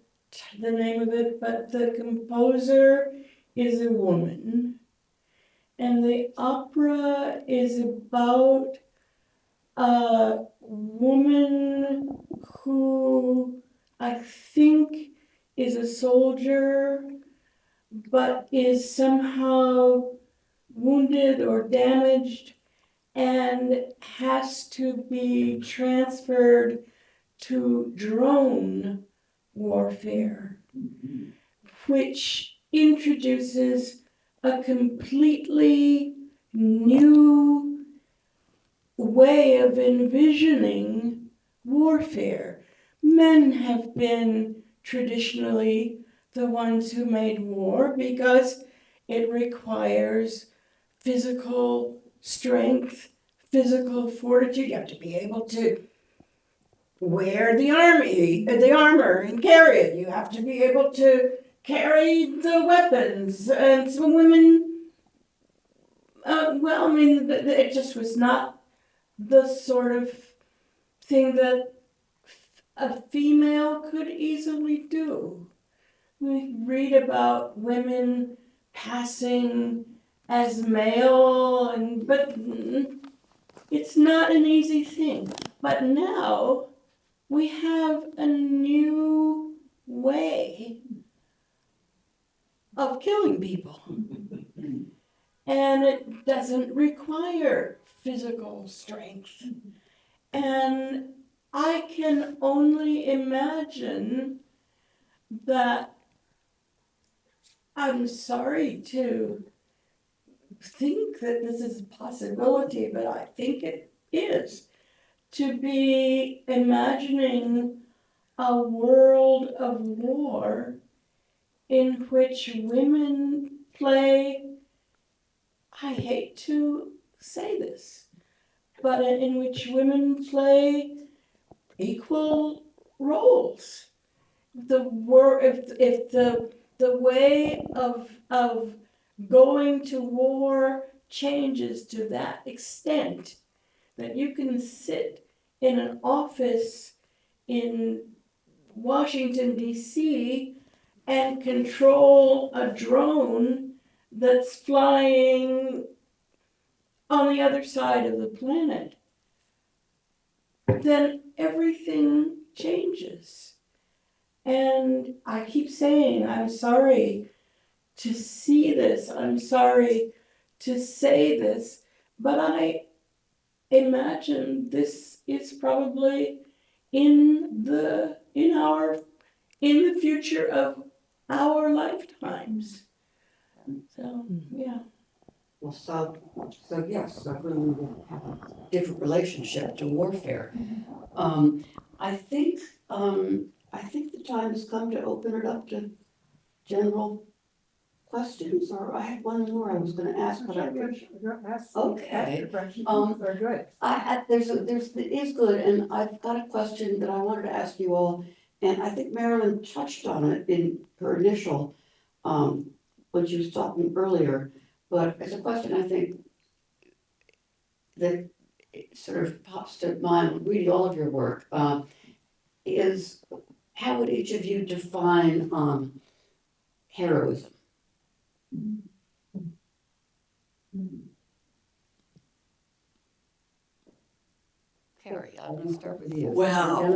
name of it, but the composer is a woman. And the opera is about a woman who I think is a soldier, but is somehow wounded or damaged and has to be transferred to drone warfare, which introduces a completely new way of envisioning warfare. Men have been traditionally the ones who made war because it requires physical strength, physical fortitude. You have to be able to wear the armor and carry it. You have to be able to carry the weapons. And some women, it just was not the sort of thing that a female could easily do. We read about women passing as male, but it's not an easy thing. But now we have a new way of killing people. And it doesn't require physical strength. And I can only imagine that, I'm sorry to think that this is a possibility, but I think it is, to be imagining a world of war in which women play, I hate to say this, but in which women play equal roles. If the way of going to war changes to that extent, that you can sit in an office in Washington, D.C. and control a drone that's flying on the other side of the planet, then everything changes. And I keep saying, I'm sorry to see this, I'm sorry to say this, but I imagine this is probably in the future of our lifetimes. So, yeah. Well, so yes, so women will have a different relationship to warfare. I think, I think the time has come to open it up to general questions, or I had one more I was gonna ask, but I. Okay. Very good. It is good, and I've got a question that I wanted to ask you all, and I think Marilyn touched on it in her initial, when she was talking earlier, but it's a question I think that it sort of pops to mind when reading all of your work, is how would each of you define, heroism? Cary, I'm gonna start with you. Wow,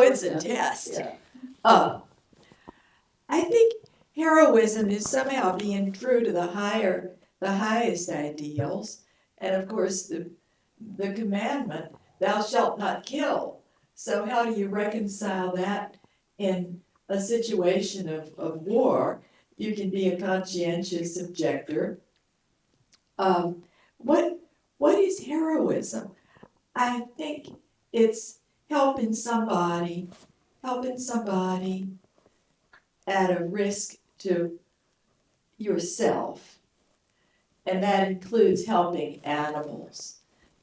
it's a test. Yeah. I think heroism is somehow being true to the highest ideals, and of course the commandment, "Thou shalt not kill." So how do you reconcile that in a situation of war? You can be a conscientious objector. What is heroism? I think it's helping somebody at a risk to yourself. And that includes helping animals.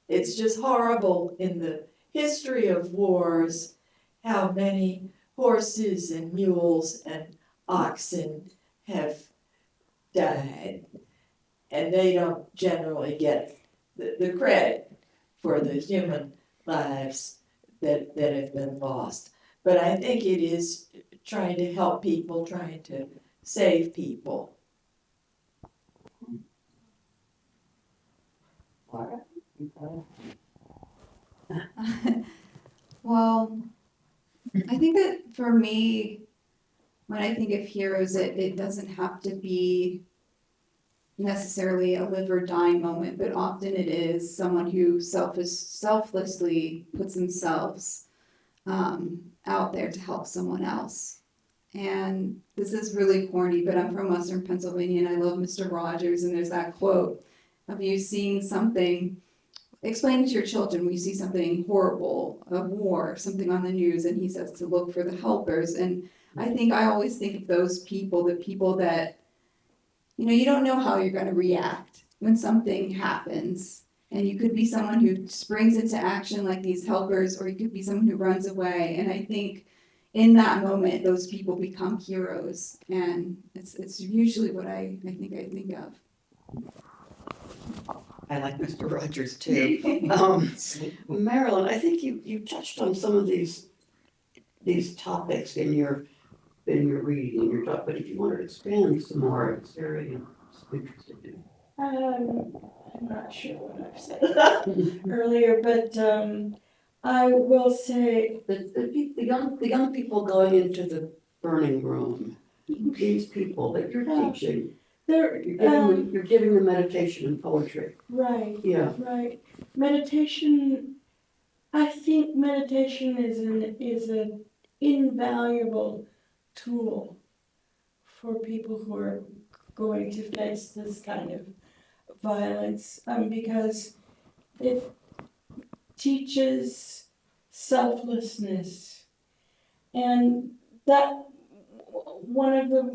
It's just horrible in the history of wars how many horses and mules and oxen have died. And they don't generally get the credit for the human lives that have been lost. But I think it is trying to help people, trying to save people. Lara? Well, I think that for me, when I think of heroes, it doesn't have to be necessarily a live or die moment, but often it is someone who selflessly puts themselves out there to help someone else. And this is really corny, but I'm from Western Pennsylvania and I love Mr. Rogers, and there's that quote of you seeing something, explain to your children when you see something horrible, a war, something on the news, and he says to look for the helpers. And I always think of those people, the people that, you don't know how you're going to react when something happens. And you could be someone who springs into action like these helpers, or you could be someone who runs away. And I think in that moment, those people become heroes. And it's usually what I think of. I like Mr. Rogers too. Marilyn, I think you touched on some of these topics in your reading, in your talk, but if you wanted to expand some more, it's very interesting. I'm not sure what I've said earlier, but I will say The young people going into the burning room, these people that you're teaching, you're giving them meditation and poetry. right, Yeah. right. Meditation, I think meditation is an invaluable tool for people who are going to face this kind of violence, because it teaches selflessness. And that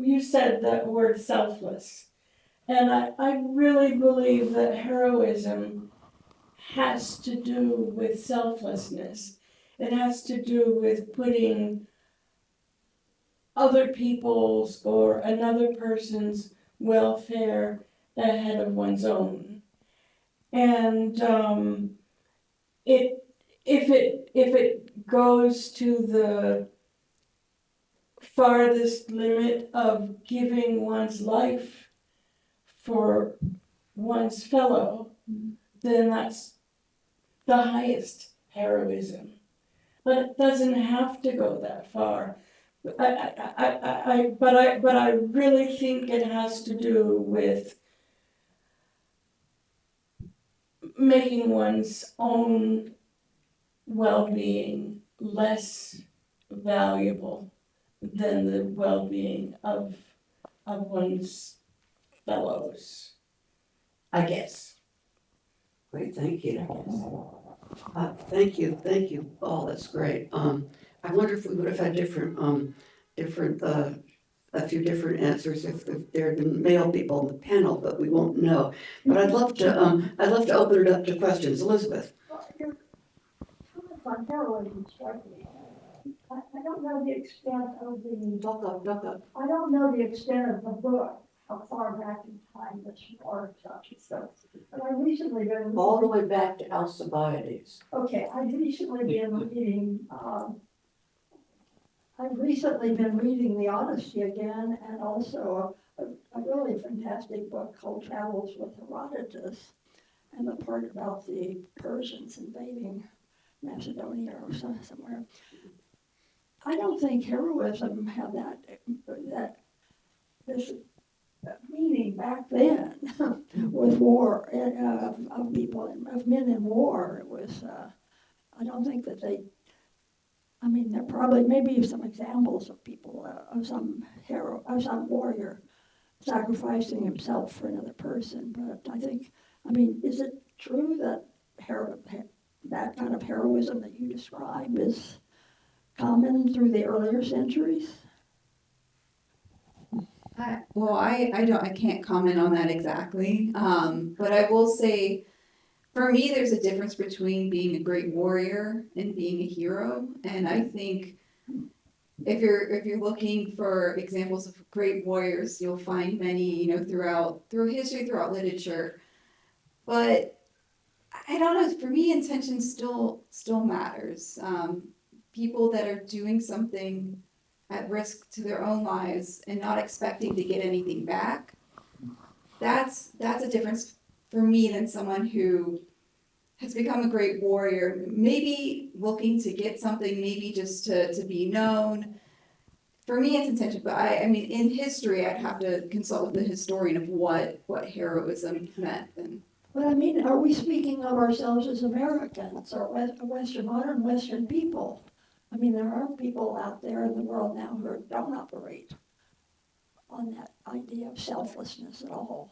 you said that word selfless. And I really believe that heroism has to do with selflessness. It has to do with putting other people's or another person's welfare ahead of one's own. And if it goes to the farthest limit of giving one's life for one's fellow, then that's the highest heroism. But it doesn't have to go that far. But I really think it has to do with making one's own well-being less valuable than the well-being of one's fellows. I guess. Great, thank you. Thank you. Oh, that's great. I wonder if we would have had a few different answers if there had been male people on the panel, but we won't know. But I'd love to open it up to questions. Elizabeth? Your comments on heroism strike me. I don't know the extent of the. Duck up. I don't know the extent of the book, how far back in time this war touches. So, but I recently been All the way back to Alcibiades. Okay, I've recently been reading. I've recently been reading The Odyssey again, and also a really fantastic book called Travels with Herodotus, and the part about the Persians invading Macedonia or somewhere. I don't think heroism had this meaning back then with war of people, of men in war. It was, I don't think that they, I mean, there probably maybe some examples of people, of some warrior sacrificing himself for another person, but I think, I mean, is it true that that kind of heroism that you describe is common through the earlier centuries? I can't comment on that exactly. But I will say, for me, there's a difference between being a great warrior and being a hero. And I think if you're looking for examples of great warriors, you'll find many, through history, throughout literature. But I don't know. For me, intention still matters. People that are doing something at risk to their own lives and not expecting to get anything back, that's a difference for me than someone who has become a great warrior, maybe looking to get something, maybe just to be known. For me, it's intention, but I mean, in history, I'd have to consult with the historian of what heroism meant. But I mean, are we speaking of ourselves as Americans or modern Western people? I mean, there are people out there in the world now who don't operate on that idea of selflessness at all.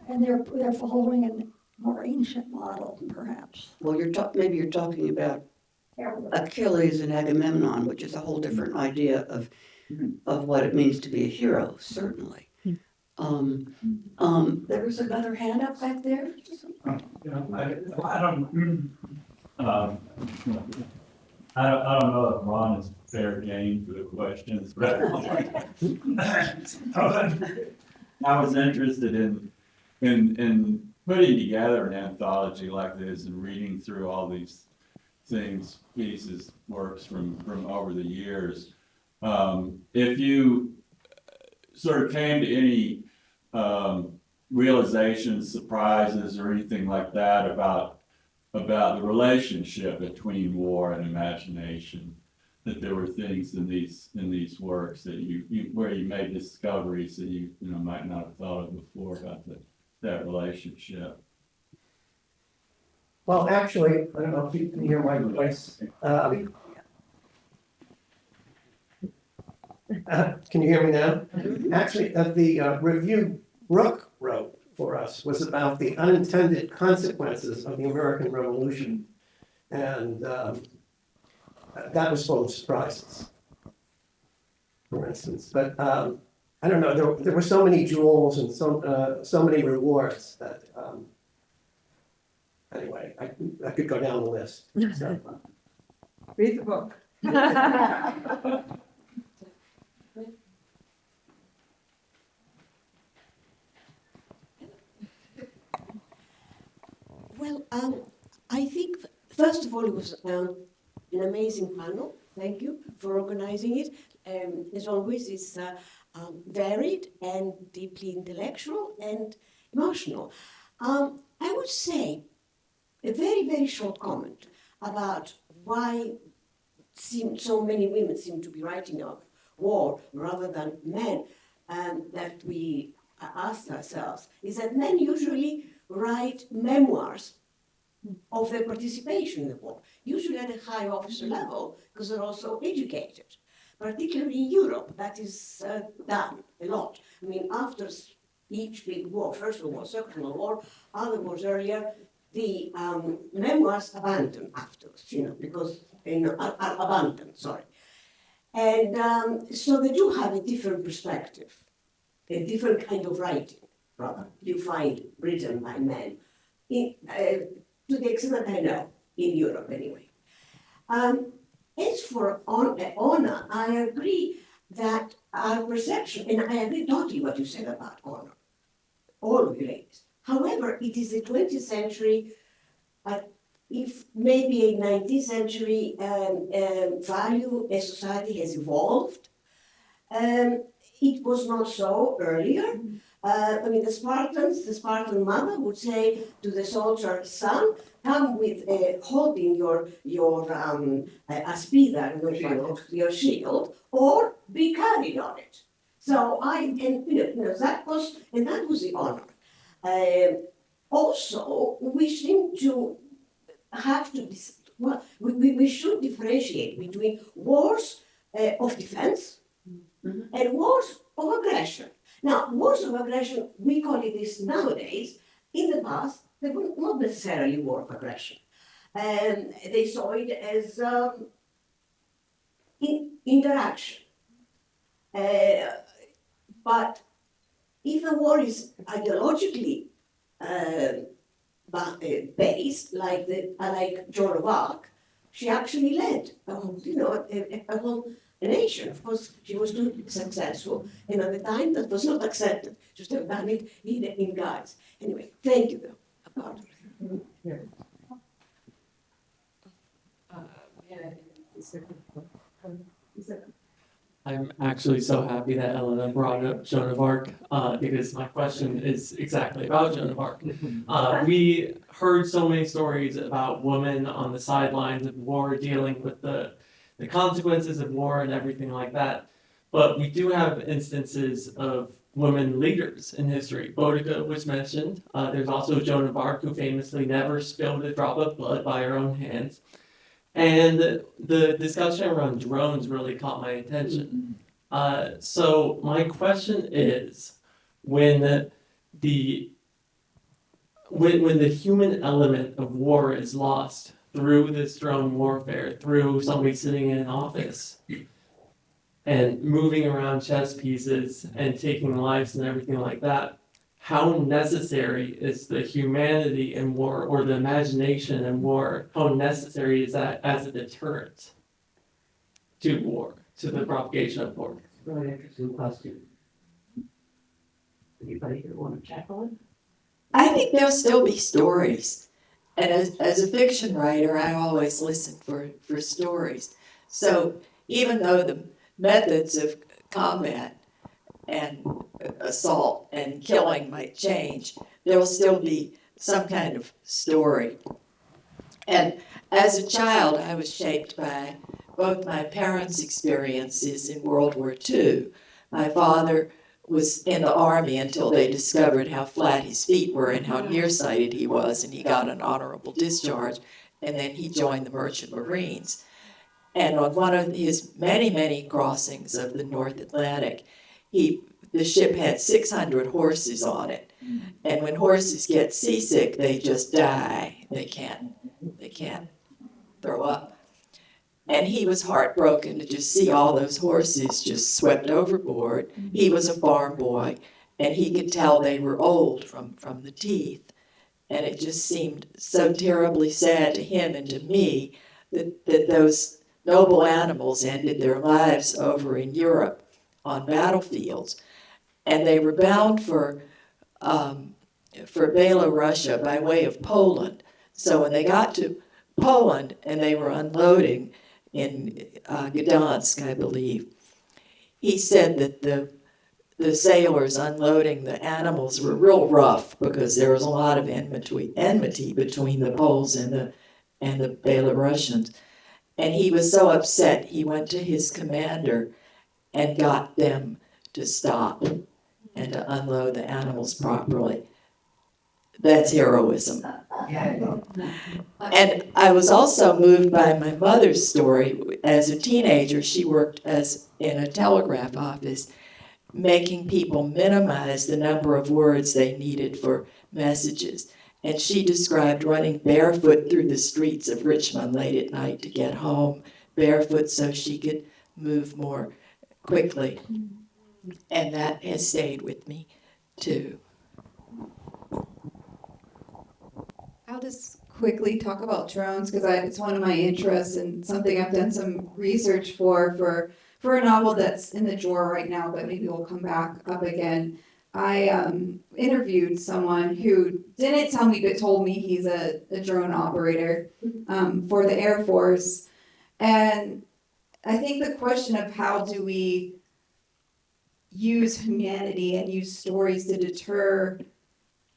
And they're following a more ancient model, perhaps. Well, maybe you're talking about Achilles and Agamemnon, which is a whole different idea of what it means to be a hero, certainly. There was another hand up back there. I don't know if Ron is fair game for the questions, but I was interested in putting together an anthology like this and reading through all these things, pieces, works from over the years. If you sort of came to any realizations, surprises, or anything like that about the relationship between war and imagination, that there were things in these works that where you made discoveries that you might not have thought of before about that relationship. Well, actually, I don't know if you can hear my voice. Can you hear me now? Actually, the review Brooke wrote for us was about the unintended consequences of the American Revolution. And that was full of surprises, for instance. But I don't know, there were so many jewels and so many rewards that, anyway, I could go down the list. So. Read the book. Well, I think, first of all, it was an amazing panel. Thank you for organizing it. As always, it's varied and deeply intellectual and emotional. I would say a very, very short comment about why so many women seem to be writing of war rather than men, that we asked ourselves, is that men usually write memoirs of their participation in the war, usually at a high officer level, because they're also educated. Particularly in Europe, that is done a lot. I mean, after each big war, First World War, Second World War, other wars earlier, the memoirs abandoned afterwards, because, abandoned, sorry. And so they do have a different perspective, a different kind of writing, rather, you find written by men, to the extent I know, in Europe anyway. As for honor, I agree that our perception, and I agree totally what you said about honor, all of you ladies. However, it is a 20th century, if maybe a 19th century value as society has evolved. It was not so earlier. The Spartan mother would say to the soldier son, come with holding your aspida, your shield, or be carried on it. So that was the honor. Also, we seem to have to, we should differentiate between wars of defense and wars of aggression. Now, wars of aggression, we call it this nowadays. In the past, they were not necessarily war of aggression. They saw it as interaction. But if a war is ideologically based, like Joan of Arc, she actually led a whole nation. Of course, she was too successful, and at the time that was not accepted. She should have done it in guise. Anyway, thank you though. About I'm actually so happy that Elena brought up Joan of Arc, because my question is exactly about Joan of Arc. We heard so many stories about women on the sidelines of war, dealing with the consequences of war and everything like that. But we do have instances of women leaders in history. Boudica was mentioned. There's also Joan of Arc, who famously never spilled a drop of blood by her own hands. And the discussion around drones really caught my attention. So my question is, when the human element of war is lost through this drone warfare, through somebody sitting in an office and moving around chess pieces and taking lives and everything like that, how necessary is the humanity in war, or the imagination in war? How necessary is that as a deterrent to war, to the propagation of war? Really interesting question. Anybody here want to tackle it? I think there'll still be stories. And as a fiction writer, I always listen for stories. So even though the methods of combat and assault and killing might change, there will still be some kind of story. And as a child, I was shaped by both my parents' experiences in World War II. My father was in the Army until they discovered how flat his feet were and how nearsighted he was, and he got an honorable discharge, and then he joined the Merchant Marines. And on one of his many, many crossings of the North Atlantic, the ship had 600 horses on it. And when horses get seasick, they just die. They can't throw up. And he was heartbroken to just see all those horses just swept overboard. He was a farm boy, and he could tell they were old from the teeth. And it just seemed so terribly sad to him and to me that those noble animals ended their lives over in Europe on battlefields. And they were bound for Belorussia by way of Poland. So when they got to Poland and they were unloading in Gdansk, I believe, he said that the sailors unloading the animals were real rough because there was a lot of enmity between the Poles and the Belarusians. And he was so upset, he went to his commander and got them to stop and to unload the animals properly. That's heroism. And I was also moved by my mother's story. As a teenager, she worked in a telegraph office, making people minimize the number of words they needed for messages. And she described running barefoot through the streets of Richmond late at night to get home, barefoot so she could move more quickly. And that has stayed with me too. I'll just quickly talk about drones because it's one of my interests and something I've done some research for a novel that's in the drawer right now, but maybe will come back up again. I interviewed someone who didn't tell me but told me he's a drone operator for the Air Force. And I think the question of how do we use humanity and use stories to deter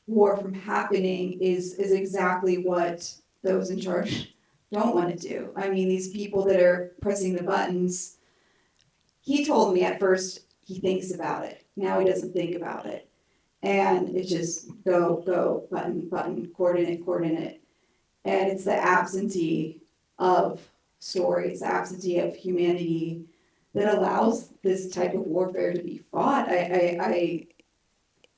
war from happening is exactly what those in charge don't want to do. I mean, these people that are pressing the buttons, he told me at first he thinks about it. Now he doesn't think about it. And it's just go, button, coordinate. And it's the absentee of stories, the absentee of humanity that allows this type of warfare to be fought.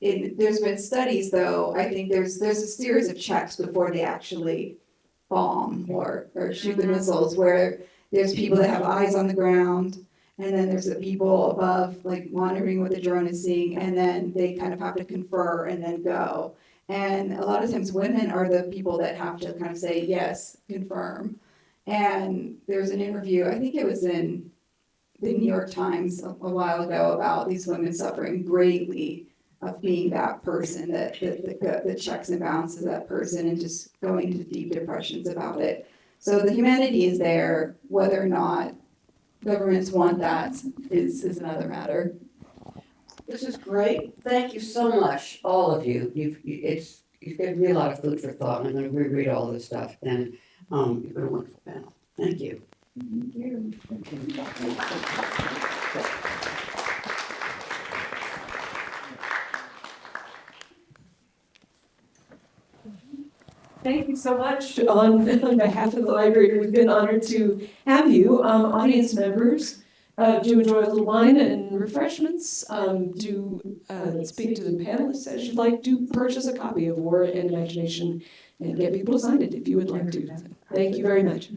There's been studies, though. I think there's a series of checks before they actually bomb or shoot the missiles, where there's people that have eyes on the ground, and then there's the people above, like monitoring what the drone is seeing, and then they kind of have to confer and then go. And a lot of times women are the people that have to kind of say, yes, confirm. And there's an interview, I think it was in the New York Times a while ago, about these women suffering greatly of being that person, that checks and balances that person, and just going to deep depressions about it. So the humanity is there. Whether or not governments want that is another matter. This is great. Thank you so much, all of you. You've given me a lot of food for thought. I'm going to reread all this stuff, and you've been a wonderful panel. Thank you. Thank you. Thank you so much. On behalf of the library, we've been honored to have you. Audience members, do enjoy a little wine and refreshments. Do speak to the panelists as you'd like. Do purchase a copy of War and Imagination and get people to sign it if you would like to. Thank you very much.